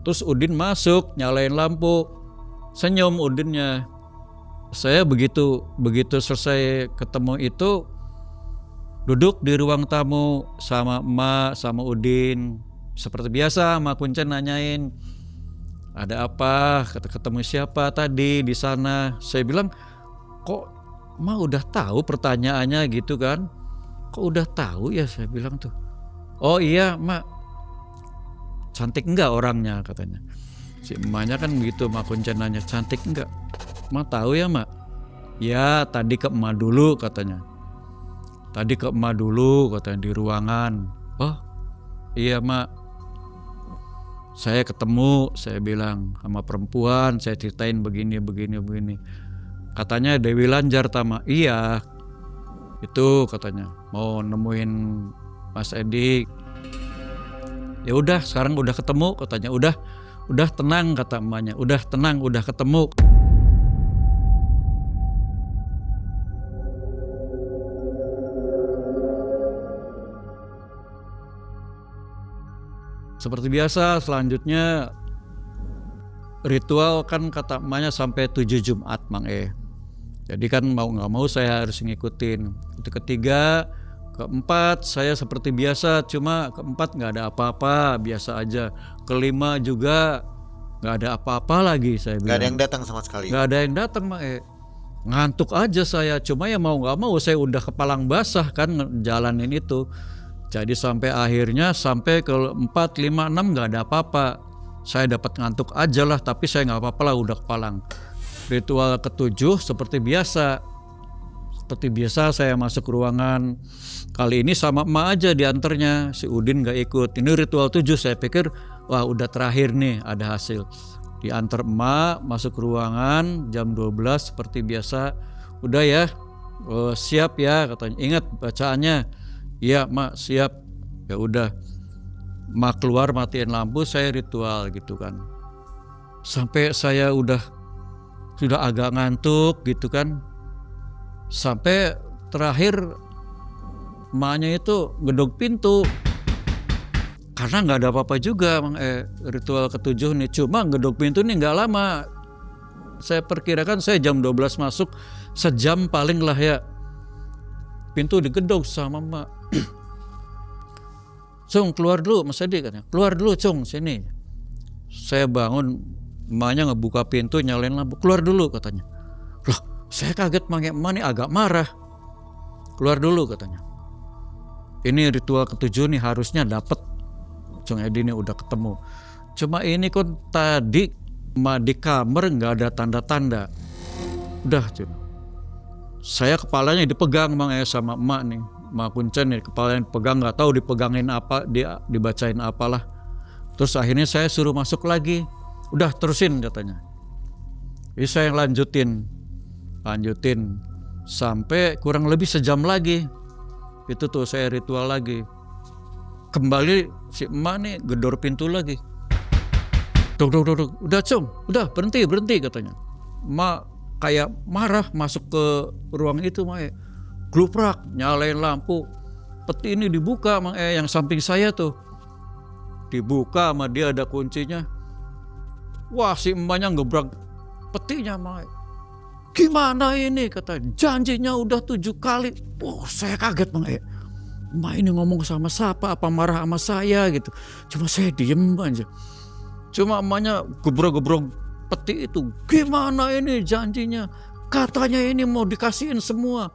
Terus Udin masuk, nyalain lampu, senyum Udinnya. Saya begitu selesai ketemu itu, duduk di ruang tamu sama Emak, sama Udin. Seperti biasa, Emak Kuncen nanyain, ada apa? Ketemu siapa tadi di sana? Saya bilang, kok Emak udah tahu pertanyaannya gitu kan? Kok udah tahu ya? Saya bilang tuh. Oh iya, Emak. Cantik enggak orangnya katanya. Si emaknya kan begitu, Emak Kuncen nanya, cantik enggak? Emak tahu ya, Mak? Ya, tadi ke emak dulu katanya. Tadi ke emak dulu katanya di ruangan. Oh, iya, Mak. Saya ketemu, saya bilang sama perempuan, saya ceritain begini. Katanya Dewi Lanjar Tama. Iya. Itu katanya mau nemuin Mas Edi. Ya udah, sekarang udah ketemu katanya. Udah tenang kata emaknya. Udah tenang, udah ketemu. Seperti biasa, selanjutnya ritual kan kata emaknya sampai 7 Jumat, Mang Jadi kan mau nggak mau saya harus ngikutin. Itu ketiga, keempat saya seperti biasa, cuma keempat nggak ada apa-apa, biasa aja. Kelima juga nggak ada apa-apa lagi, saya bilang. Nggak ada yang datang sama sekali. Nggak ada yang datang, Mang Ngantuk aja saya, cuma ya mau nggak mau saya udah kepalang basah kan jalanin itu. Jadi sampai akhirnya sampai ke 4, 5, 6 nggak ada apa-apa. Saya dapat ngantuk aja lah, tapi saya nggak apa-apa lah, udah kepalang. Ritual ke-7 seperti biasa. Seperti biasa saya masuk ruangan. Kali ini sama emak aja diantarnya, si Udin nggak ikut. Ini ritual 7, saya pikir wah udah terakhir nih ada hasil. Diantar emak masuk ruangan jam 12 seperti biasa. Udah ya, siap ya katanya. Ingat bacaannya. Iya, Mak, siap. Ya udah. Mak keluar matiin lampu, saya ritual gitu kan. Sampai saya sudah agak ngantuk gitu kan. Sampai terakhir emaknya itu gedok pintu. Karena nggak ada apa-apa juga, ritual ke-7 nih. Cuma gedok pintu nih nggak lama. Saya perkirakan saya jam 12 masuk, sejam paling lah ya. Pintu digedok sama emak. Cung, keluar dulu Mas Edi katanya. Keluar dulu Cung, sini. Saya bangun, emaknya ngebuka pintu, nyalain lampu. Keluar dulu katanya. Loh, saya kaget, emak nih agak marah. Keluar dulu katanya. Ini ritual ke-7 nih harusnya dapat. Cung Edi nih udah ketemu. Cuma ini kan tadi emak di kamar nggak ada tanda-tanda. Udah Cung. Saya kepalanya dipegang sama emak nih. Emak Kuncen nih kepalanya dipegang, nggak tahu dipegangin apa, dibacain apalah. Terus akhirnya saya suruh masuk lagi. Udah terusin katanya. Jadi saya lanjutin sampai kurang lebih sejam lagi. Itu tuh saya ritual lagi. Kembali si emak nih gedor pintu lagi. Duk. Udah Cung, udah berhenti katanya. Emak kayak marah masuk ke ruang itu, Mae. Gluprak, nyalain lampu, peti ini dibuka Mang yang samping saya tuh. Dibuka sama dia, ada kuncinya. Wah, si emaknya ngebrak petinya Mang. Gimana ini, kata, janjinya udah 7 kali. Saya kaget Mang. Emak ini ngomong sama siapa, apa marah sama saya gitu. Cuma saya diem aja. Cuma emaknya gebrok-gebrok peti itu. Gimana ini janjinya, katanya ini mau dikasihin semua.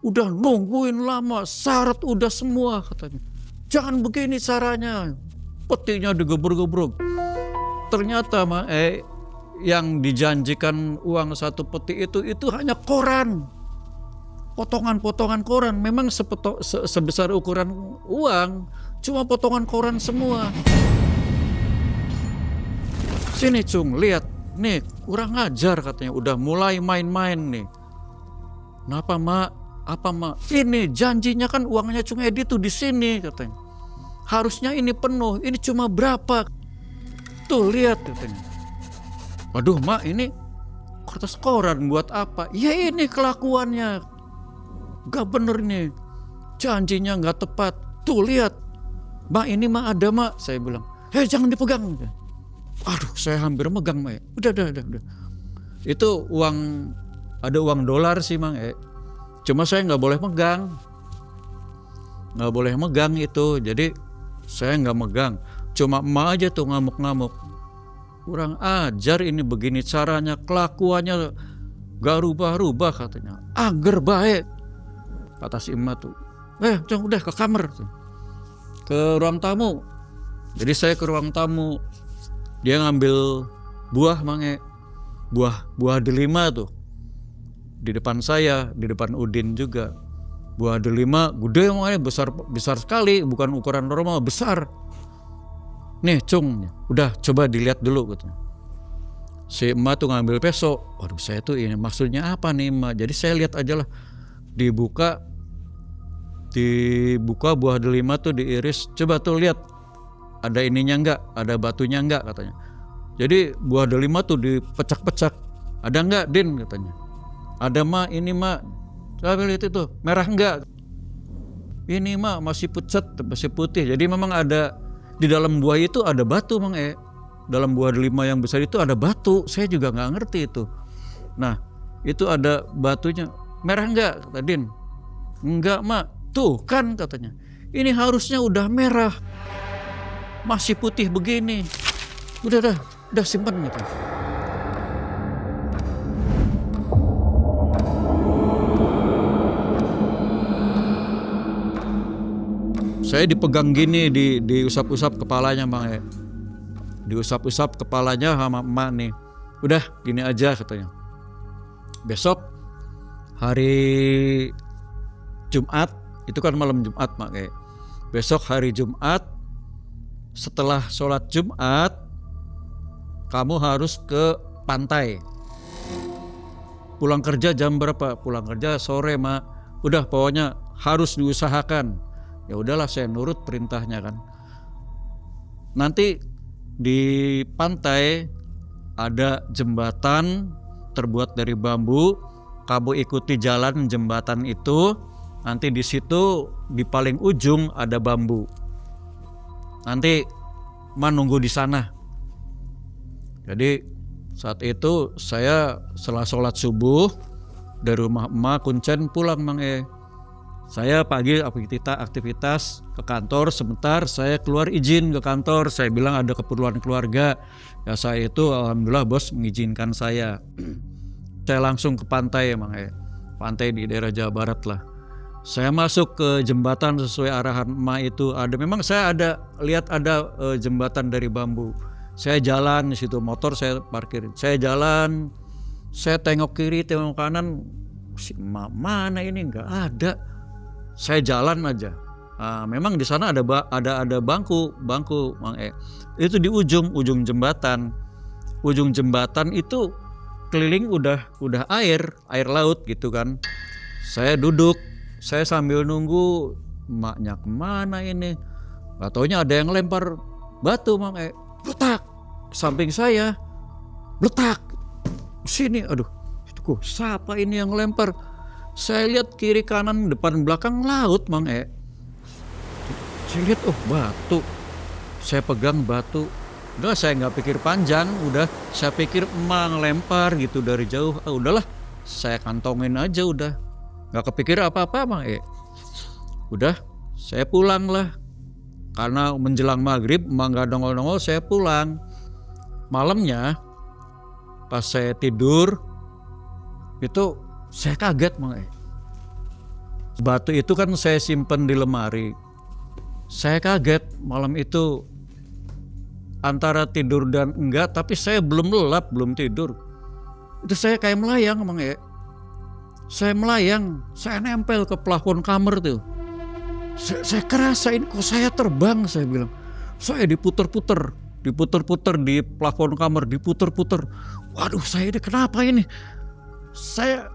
Udah nungguin lama, syarat udah semua katanya. Jangan begini caranya. Petinya digebrok-gebrok. Ternyata yang dijanjikan uang 1 peti itu hanya koran. Potongan-potongan koran. Memang sebesar ukuran uang, cuma potongan koran semua. Sini Cung, lihat. Nih, kurang ajar katanya. Udah mulai main-main nih. Kenapa Mak? Apa Mak? Ini janjinya kan uangnya Cung Edi tuh di sini katanya. Harusnya ini penuh. Ini cuma berapa? Tuh lihat katanya. Waduh Mak, ini kertas koran buat apa? Ya ini kelakuannya. Gak bener nih. Janjinya gak tepat. Tuh lihat. Mak, ini Mak ada Mak. Saya bilang. Jangan dipegang. Aduh, saya hampir megang Mak. Udah. Itu uang, ada uang dolar sih Mang. Cuma saya gak boleh megang. Gak boleh megang itu. Jadi saya gak megang. Cuma emak aja tuh ngamuk-ngamuk. Kurang ajar ini, begini caranya, kelakuannya gak rubah-rubah katanya. Angger baik. Kata si emak tuh. Cung, udah ke kamar. Ke ruang tamu. Jadi saya ke ruang tamu. Dia ngambil buah Mang. Buah delima tuh. Di depan saya, di depan Udin juga. Buah delima gede Mang, besar sekali, bukan ukuran normal, besar. Nih Cung, udah coba dilihat dulu katanya. Si emak tuh ngambil peso. Waduh, saya tuh ini maksudnya apa nih emak? Jadi saya lihat aja lah. Dibuka buah delima tuh, diiris. Coba tuh lihat, ada ininya enggak, ada batunya enggak katanya. Jadi buah delima tuh dipecak-pecak. Ada enggak Din katanya. Ada Mak, ini Mak. Coba lihat itu, merah enggak? Ini Mak masih pucat, masih putih. Jadi memang ada di dalam buah itu ada batu Mang. Dalam buah delima yang besar itu ada batu. Saya juga nggak ngerti itu. Nah, itu ada batunya. Merah enggak kata Din? Enggak Mak. Tuh kan katanya. Ini harusnya udah merah. Masih putih begini. Udah simpan gitu. Saya dipegang gini, diusap-usap kepalanya Mang. Diusap-usap kepalanya sama emak nih. Udah gini aja katanya. Besok hari Jumat, itu kan malam Jumat Mak. Besok hari Jumat, setelah sholat Jumat, kamu harus ke pantai. Pulang kerja jam berapa? Pulang kerja sore Mak. Udah pokoknya harus diusahakan. Ya udahlah, saya nurut perintahnya kan. Nanti di pantai ada jembatan terbuat dari bambu. Kamu ikuti jalan jembatan itu. Nanti di situ di paling ujung ada bambu. Nanti menunggu di sana. Jadi saat itu saya setelah sholat subuh dari rumah emak kuncen pulang Mang. Saya pagi aktivitas ke kantor, sebentar saya keluar izin ke kantor. Saya bilang ada keperluan keluarga. Ya saya itu alhamdulillah bos mengizinkan saya. Saya langsung ke pantai Mang. Pantai di daerah Jawa Barat lah. Saya masuk ke jembatan sesuai arahan emak itu. Memang saya lihat ada jembatan dari bambu. Saya jalan di situ, motor saya parkir. Saya jalan, saya tengok kiri, tengok kanan. Si emak mana ini, nggak ada. Saya jalan aja. Memang di sana ada bangku Mang. Itu di ujung jembatan. Ujung jembatan itu keliling udah air laut gitu kan. Saya duduk, saya sambil nunggu emaknya kemana ini. Gak taunya ada yang lempar batu Mang. Letak samping saya, letak sini. Aduh, itu kok siapa ini yang lempar? Saya lihat kiri kanan depan belakang laut Mang. Saya lihat, oh batu. Saya pegang batu. Udah saya nggak pikir panjang, udah saya pikir emak ngelempar gitu dari jauh. Ah, udahlah, saya kantongin aja udah. Nggak kepikir apa-apa Mang E. Udah, saya pulang lah. Karena menjelang maghrib, emak nggak nongol-nongol, saya pulang. Malamnya, pas saya tidur, itu saya kaget Mang E. Batu itu kan saya simpen di lemari. Saya kaget malam itu antara tidur dan enggak, tapi saya belum lelap, belum tidur. Itu saya kayak melayang Mang E. Saya melayang, saya nempel ke plafon kamar tuh. Saya kerasain kok saya terbang, saya bilang. Saya diputer-puter di plafon kamar, diputer-puter. Waduh, saya ini kenapa ini? Saya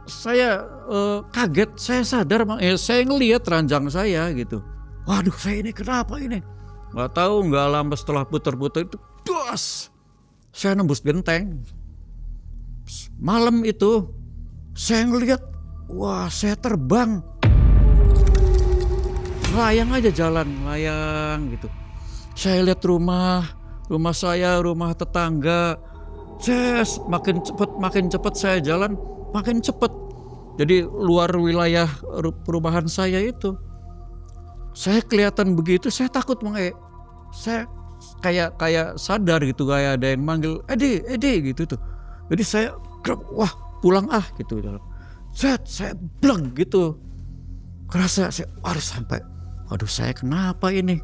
kaget, saya sadar Mang E, saya ngelihat ranjang saya gitu. Waduh, saya ini kenapa ini? Nggak tahu, nggak lama setelah puter-puter itu, dos, saya nembus genteng. Malam itu saya ngelihat, wah saya terbang. Layang aja jalan, layang gitu. Saya lihat rumah saya, rumah tetangga. Makin cepat saya jalan, makin cepat. Jadi luar wilayah perumahan saya itu. Saya kelihatan begitu, saya takut Mang E. Saya kayak sadar gitu, kayak ada yang manggil, Edi gitu tuh. Jadi saya, wah pulang gitu. Saya bleng gitu. Kerasa saya harus sampai. Waduh, saya kenapa ini?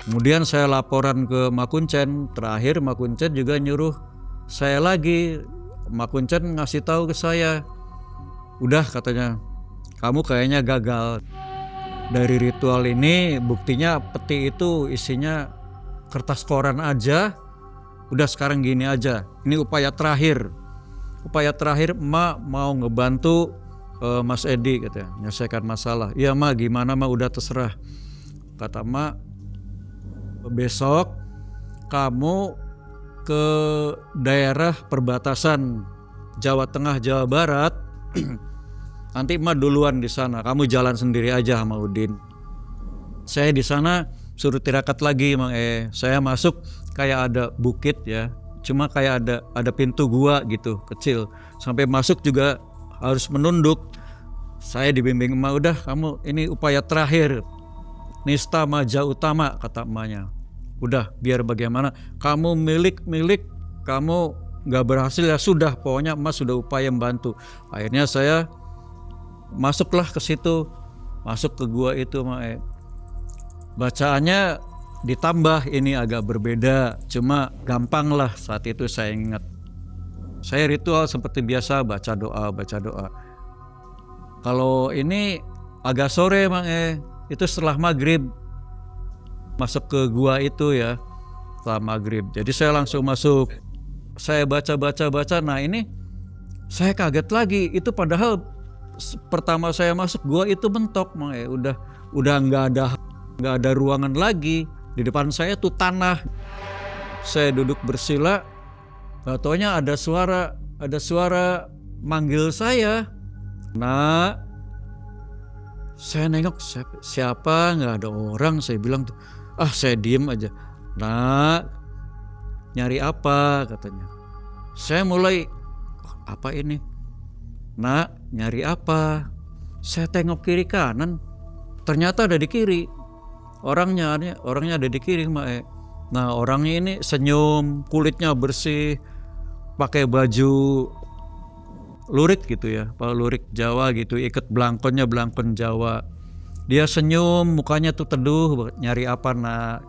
Kemudian saya laporan ke Makuncen. Terakhir Makuncen juga nyuruh saya lagi. Makuncen ngasih tahu ke saya, udah katanya, kamu kayaknya gagal. Dari ritual ini buktinya peti itu isinya kertas koran aja. Udah sekarang gini aja, ini upaya terakhir. Upaya terakhir emak mau ngebantu Mas Edi katanya, menyelesaikan masalah. Iya Ma, gimana Ma, udah terserah. Kata emak, besok kamu ke daerah perbatasan Jawa Tengah Jawa Barat. Nanti emak duluan di sana, kamu jalan sendiri aja sama Udin. Saya di sana suruh tirakat lagi Mang E. Saya masuk kayak ada bukit ya, cuma kayak ada pintu gua gitu kecil. Sampai masuk juga harus menunduk. Saya dibimbing emak, udah kamu ini upaya terakhir, nista maja utama kata emaknya. Udah biar bagaimana, kamu milik kamu nggak berhasil ya sudah, pokoknya emak sudah upaya membantu. Akhirnya saya masuklah ke situ, masuk ke gua itu Mak. Bacaannya ditambah ini agak berbeda, cuma gampang lah saat itu saya ingat. Saya ritual seperti biasa, baca doa. Kalau ini agak sore Mak, itu setelah maghrib. Masuk ke gua itu ya, setelah maghrib. Jadi saya langsung masuk. Saya baca. Nah ini saya kaget lagi. Itu padahal pertama saya masuk gua itu mentok Mak, udah nggak ada ruangan lagi. Di depan saya tuh tanah. Saya duduk bersila. Gak taunya ada suara manggil saya. Nak, saya nengok siapa, nggak ada orang. Saya bilang tuh, saya diem aja. Nak, nyari apa katanya. Saya mulai, apa ini? Nak, nyari apa? Saya tengok kiri kanan, ternyata ada di kiri. Orangnya ada di kiri Mak. Nah orangnya ini senyum, kulitnya bersih, pakai baju lurik gitu ya, lurik Jawa gitu, ikat belangkonnya belangkon Jawa. Dia senyum, mukanya tuh teduh, nyari apa Nak?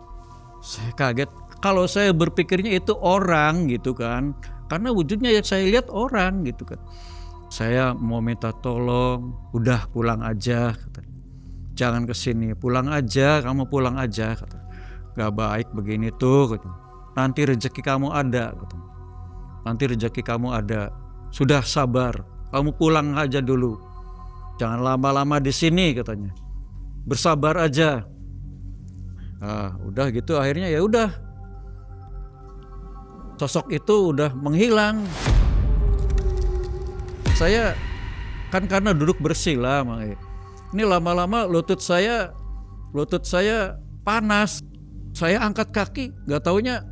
Saya kaget. Kalau saya berpikirnya itu orang gitu kan, karena wujudnya ya saya lihat orang gitu kan. Saya mau minta tolong, udah pulang aja kata. Jangan kesini, pulang aja, kamu pulang aja kata. Gak baik begini tuh kata. Nanti rezeki kamu ada kata. Nanti rezeki kamu ada. Sudah sabar, kamu pulang aja dulu. Jangan lama-lama di sini katanya. Bersabar aja. Udah gitu akhirnya ya udah. Sosok itu udah menghilang. Saya kan karena duduk bersila Mak. Ini lama-lama lutut saya panas. Saya angkat kaki, gak taunya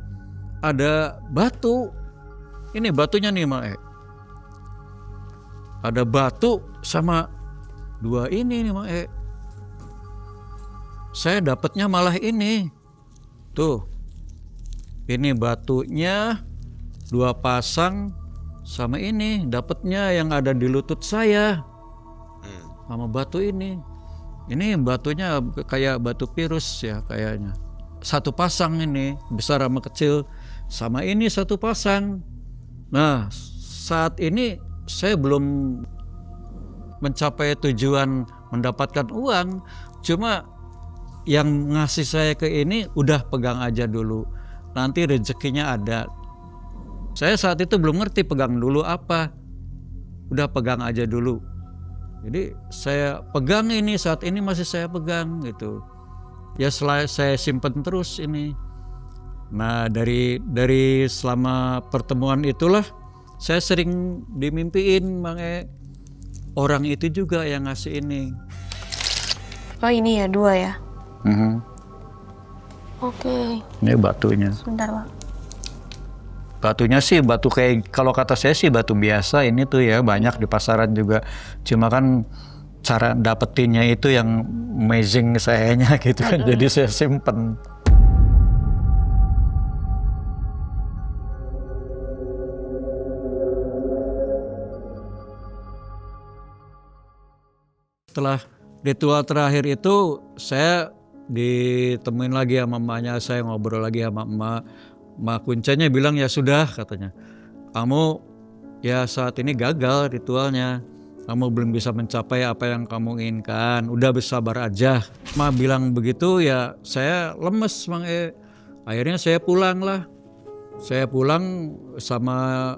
ada batu. Ini batunya nih Mae. Ada batu sama 2 ini nih Mae. Saya dapatnya malah ini. Tuh. Ini batunya 2 pasang sama ini. Dapatnya yang ada di lutut saya. Sama batu ini. Ini batunya kayak batu pirus ya kayaknya. 1 pasang ini, besar sama kecil. Sama ini 1 pasang. Nah, saat ini saya belum mencapai tujuan mendapatkan uang. Cuma yang ngasih saya ke ini udah pegang aja dulu. Nanti rezekinya ada. Saya saat itu belum ngerti pegang dulu apa. Udah pegang aja dulu. Jadi saya pegang ini, saat ini masih saya pegang gitu. Ya saya simpen terus ini. Nah dari selama pertemuan itulah saya sering dimimpiin orang itu juga yang ngasih ini. Oh ini ya 2 ya? Oke. Ini batunya. Sebentar Pak. Batunya sih batu kayak, kalau kata saya sih batu biasa ini tuh ya, banyak di pasaran juga. Cuma kan cara dapetinnya itu yang amazing sayanya gitu kan. Jadi saya simpen. Setelah ritual terakhir itu saya ditemuin lagi sama emaknya, saya ngobrol lagi sama emak. Emak kuncanya bilang ya sudah katanya. Kamu ya saat ini gagal ritualnya. Kamu belum bisa mencapai apa yang kamu inginkan. Udah bersabar aja. Emak bilang begitu ya saya lemes Akhirnya saya pulang lah. Saya pulang sama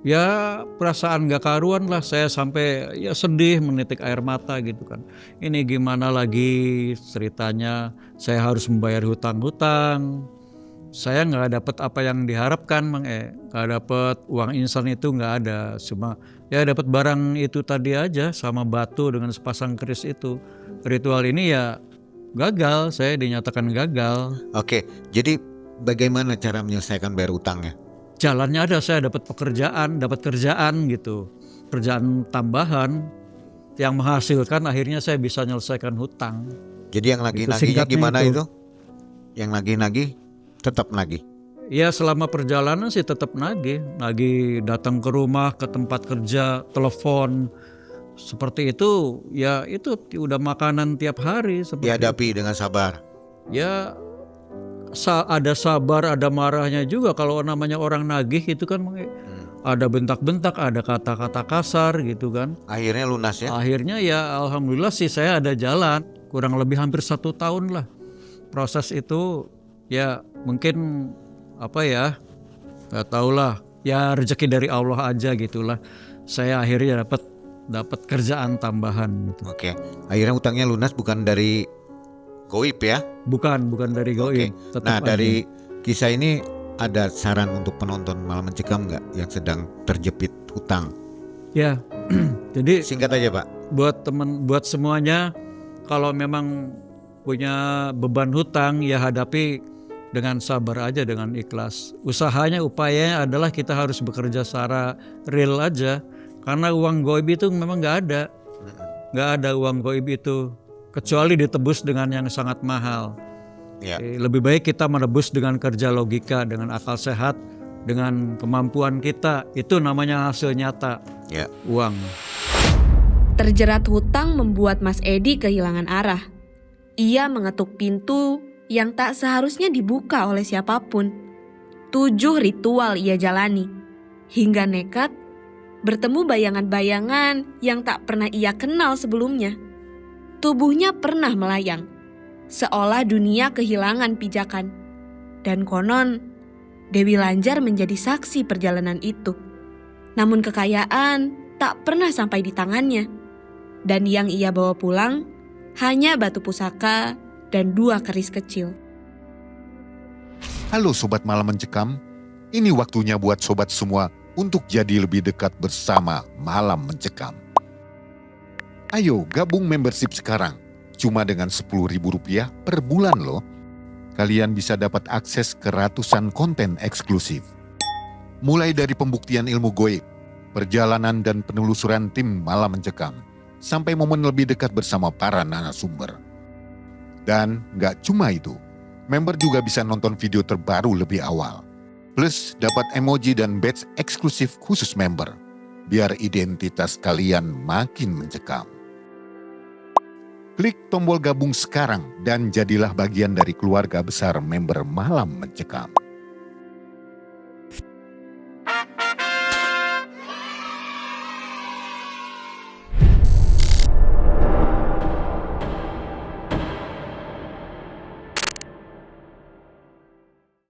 ya perasaan gak karuan lah, saya sampai ya sedih menitik air mata gitu kan. Ini gimana lagi ceritanya, saya harus membayar hutang-hutang. Saya gak dapat apa yang diharapkan gak dapat uang insan itu gak ada. Cuma ya dapat barang itu tadi aja sama batu dengan sepasang keris itu. Ritual ini ya gagal, saya dinyatakan gagal. Oke, jadi bagaimana cara menyelesaikan bayar utangnya? Jalannya ada, saya dapat kerjaan gitu, kerjaan tambahan yang menghasilkan akhirnya saya bisa menyelesaikan hutang. Jadi yang nagih-nagihnya gimana itu? Yang nagih-nagih tetap nagih? Ya selama perjalanan sih tetap nagih datang ke rumah, ke tempat kerja, telepon, seperti itu. Ya itu udah makanan tiap hari. Dihadapi dengan sabar? Ya ada sabar, ada marahnya juga. Kalau namanya orang nagih itu kan ada bentak-bentak, ada kata-kata kasar gitu kan. Akhirnya lunas ya? Akhirnya ya alhamdulillah sih saya ada jalan. Kurang lebih hampir 1 tahun lah. Proses itu ya mungkin apa ya, gak tau lah. Ya rezeki dari Allah aja gitulah. Saya akhirnya dapat kerjaan tambahan gitu. Oke, akhirnya utangnya lunas bukan dari goib ya? Bukan dari goib. Oke. Nah dari kisah ini ada saran untuk penonton Malam Mencekam nggak yang sedang terjepit hutang? Ya, jadi singkat aja Pak. Buat semuanya, kalau memang punya beban hutang ya hadapi dengan sabar aja, dengan ikhlas. Upayanya adalah kita harus bekerja secara real aja, karena uang goib itu memang nggak ada uang goib itu. Kecuali ditebus dengan yang sangat mahal. Ya. Lebih baik kita menebus dengan kerja logika, dengan akal sehat, dengan kemampuan kita. Itu namanya hasil nyata, ya. Uang. Terjerat hutang membuat Mas Edi kehilangan arah. Ia mengetuk pintu yang tak seharusnya dibuka oleh siapapun. 7 ritual ia jalani, hingga nekat bertemu bayangan-bayangan yang tak pernah ia kenal sebelumnya. Tubuhnya pernah melayang, seolah dunia kehilangan pijakan. Dan konon, Dewi Lanjar menjadi saksi perjalanan itu. Namun kekayaan tak pernah sampai di tangannya. Dan yang ia bawa pulang hanya batu pusaka dan 2 keris kecil. Halo Sobat Malam Mencekam, ini waktunya buat sobat semua untuk jadi lebih dekat bersama Malam Mencekam. Ayo gabung membership sekarang Cuma dengan Rp10.000 per bulan loh, kalian bisa dapat akses ke ratusan konten eksklusif. Mulai dari pembuktian ilmu goib, perjalanan dan penelusuran tim Malam Mencekam, sampai momen lebih dekat bersama para narasumber. Dan nggak cuma itu, member juga bisa nonton video terbaru lebih awal. Plus dapat emoji dan badge eksklusif khusus member, biar identitas kalian makin mencekam. Klik tombol gabung sekarang dan jadilah bagian dari keluarga besar member Malam Mencekam.